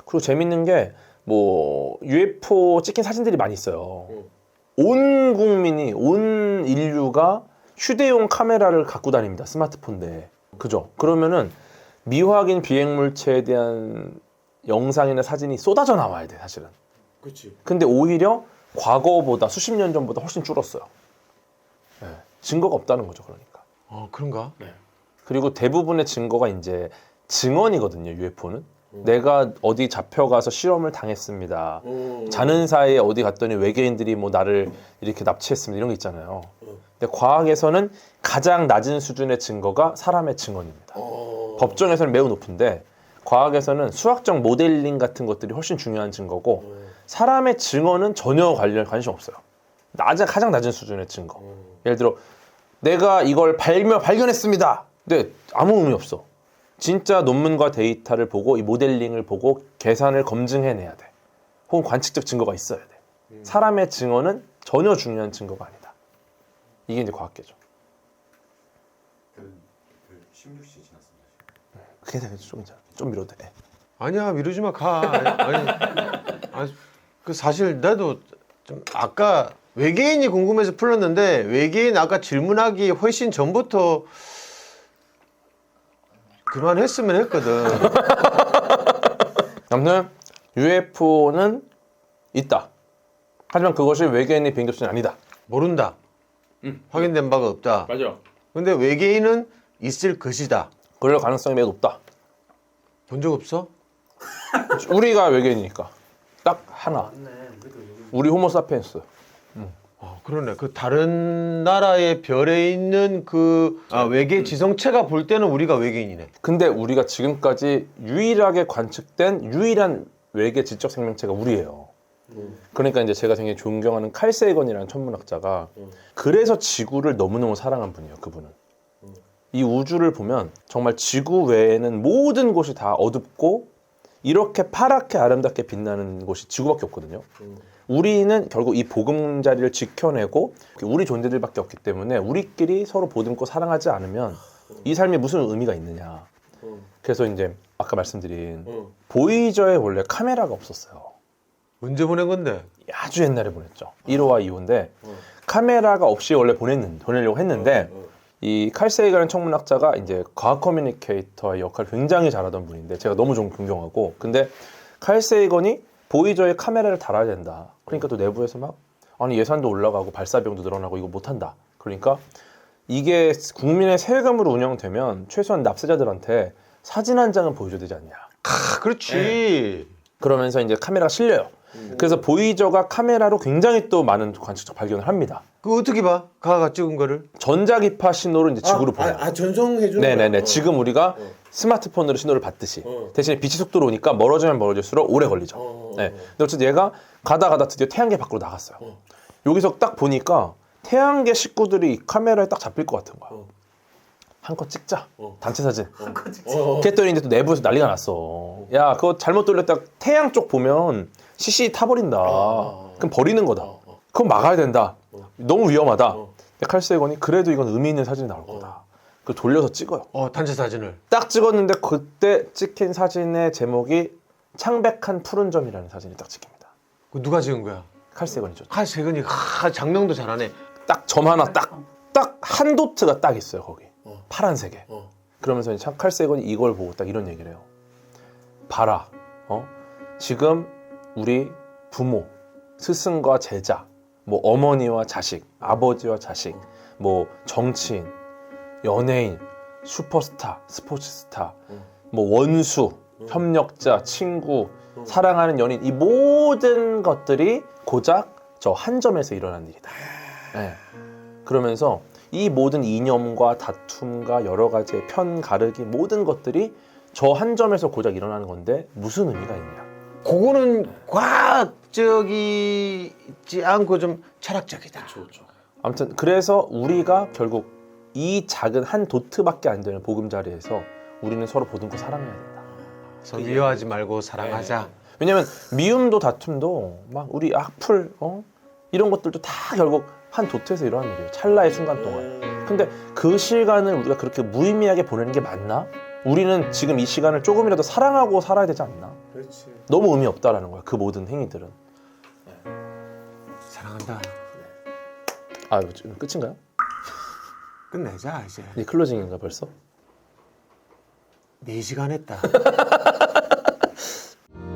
그리고 재밌는 게 뭐 UFO 찍힌 사진들이 많이 있어요. 온 국민이 온 인류가 휴대용 카메라를 갖고 다닙니다. 스마트폰에. 그죠? 그러면은 미확인 비행물체에 대한 영상이나 사진이 쏟아져 나와야 돼 사실은. 그렇지. 근데 오히려 과거보다 수십 년 전보다 훨씬 줄었어요. 네. 증거가 없다는 거죠. 그러니까. 그런가? 그리고 대부분의 증거가 이제 증언이거든요. UFO는. 내가 어디 잡혀가서 실험을 당했습니다. 자는 사이에 어디 갔더니 외계인들이 뭐 나를 이렇게 납치했습니다. 이런 게 있잖아요. 근데 과학에서는 가장 낮은 수준의 증거가 사람의 증언입니다. 법정에서는 매우 높은데 과학에서는 수학적 모델링 같은 것들이 훨씬 중요한 증거고 사람의 증언은 전혀 관심 없어요. 가장 낮은 수준의 증거. 예를 들어 내가 이걸 발견했습니다. 근데 아무 의미 없어. 진짜 논문과 데이터를 보고 이 모델링을 보고 계산을 검증해내야 돼. 혹은 관측적 증거가 있어야 돼. 사람의 증언은 전혀 중요한 증거가 아니다. 이게 이제 과학계죠. 16시 지났습니다. 그게 좀 미뤄도 돼. 아니야 미루지 마 가. 아니, 그 사실 나도 좀 아까 외계인이 궁금해서 풀었는데 외계인 아까 질문하기 훨씬 전부터 그만했으면 했거든. 아무튼 UFO는 있다. 하지만 그것이 외계인의 비행 접선이 아니다. 모른다. 확인된 바가 없다. 맞아. 근데 외계인은 있을 것이다. 그럴 가능성이 매우 높다. 본 적 없어? 우리가 외계인이니까 딱 하나. 맞네. 우리도 여기 우리 호모사피엔스. 그러네. 그 다른 나라의 별에 있는 그 외계 지성체가 볼 때는 우리가 외계인이네. 근데 우리가 지금까지 유일하게 관측된 유일한 외계 지적 생명체가 우리예요. 그러니까 이제 제가 굉장히 존경하는 칼 세이건이라는 천문학자가 그래서 지구를 너무너무 사랑한 분이에요. 그분은. 이 우주를 보면 정말 지구 외에는 모든 곳이 다 어둡고 이렇게 파랗게 아름답게 빛나는 곳이 지구밖에 없거든요. 우리는 결국 이 보금자리를 지켜내고 우리 존재들밖에 없기 때문에 우리끼리 서로 보듬고 사랑하지 않으면 이 삶이 무슨 의미가 있느냐. 그래서 이제 아까 말씀드린 보이저에 원래 카메라가 없었어요. 언제 보낸 건데? 아주 옛날에 보냈죠. 1호와 2호인데 카메라가 없이 원래 보내려고 했는데 이 칼 세이건이라는 천문학자가 이제 과학 커뮤니케이터의 역할을 굉장히 잘하던 분인데 제가 너무 좀 존경하고 근데 칼 세이건이 보이저에 카메라를 달아야 된다. 그러니까 또 내부에서 막 아니 예산도 올라가고 발사비용도 늘어나고 이거 못한다. 그러니까 이게 국민의 세금으로 운영되면 최소한 납세자들한테 사진 한 장은 보여줘야 되지 않냐. 그렇지. 그러면서 이제 카메라가 실려요. 그래서 보이저가 카메라로 굉장히 또 많은 관측적 발견을 합니다. 그거 어떻게 봐? 가가 찍은 거를? 전자기파 신호를 이제 지구로 보내요. 전송해주는 네네네. 지금 우리가 스마트폰으로 신호를 받듯이 대신에 빛이 속도로 오니까 멀어지면 멀어질수록 오래 걸리죠. 네. 근데 어쨌든 얘가 가다 드디어 태양계 밖으로 나갔어요. 여기서 딱 보니까 태양계 식구들이 카메라에 딱 잡힐 것 같은 거야. 한 컷 찍자. 단체 사진. 한컷 찍지. 그랬더니 이제 또 내부에서 난리가 났어. 야, 그거 잘못 돌렸다 태양 쪽 보면 CC 타버린다. 그럼 버리는 거다. 그건 막아야 된다. 너무 위험하다. 근데 칼 세이건이 그래도 이건 의미 있는 사진이 나올 거다. 그걸 돌려서 찍어요. 단체 사진을. 딱 찍었는데 그때 찍힌 사진의 제목이 창백한 푸른 점이라는 사진이 딱 찍힙니다. 그 누가 찍은 거야? 칼 세이건이죠. 세근이 장명도 잘하네. 딱 점 하나 딱 한 도트가 딱 있어요 거기. 파란색에. 그러면서 이제 칼 세이건이 이걸 보고 딱 이런 얘기를 해요. 봐라. 지금 우리 부모, 스승과 제자, 뭐 어머니와 자식, 아버지와 자식, 뭐 정치인, 연예인, 슈퍼스타, 스포츠스타, 뭐 원수, 협력자, 친구, 사랑하는 연인 이 모든 것들이 고작 저 한 점에서 일어난 일이다. 네. 그러면서 이 모든 이념과 다툼과 여러 가지의 편 가르기 모든 것들이 저 한 점에서 고작 일어나는 건데 무슨 의미가 있냐. 그거는 과학적이지 않고 좀 철학적이다. 그렇죠. 아무튼 그래서 우리가 결국 이 작은 한 도트밖에 안 되는 보금자리에서 우리는 서로 보듬고 사랑해야 된다. 서로 미워하지 말고 사랑하자. 왜냐면 미움도 다툼도 막 우리 악플 이런 것들도 다 결국 한 도트에서 일어나는 일이에요. 찰나의 순간 동안. 근데 그 시간을 우리가 그렇게 무의미하게 보내는 게 맞나? 우리는 지금 이 시간을 조금이라도 사랑하고 살아야 되지 않나? 그렇지. 너무 의미 없다라는 거야. 그 모든 행위들은. 사랑한다. 아, 지금 끝인가요? 끝내자 이제. 이 클로징인가 벌써? 4시간 했다.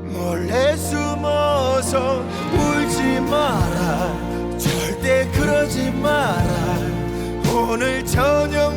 몰래 숨어서 울지 마라 절대 그러지 마라 오늘 저녁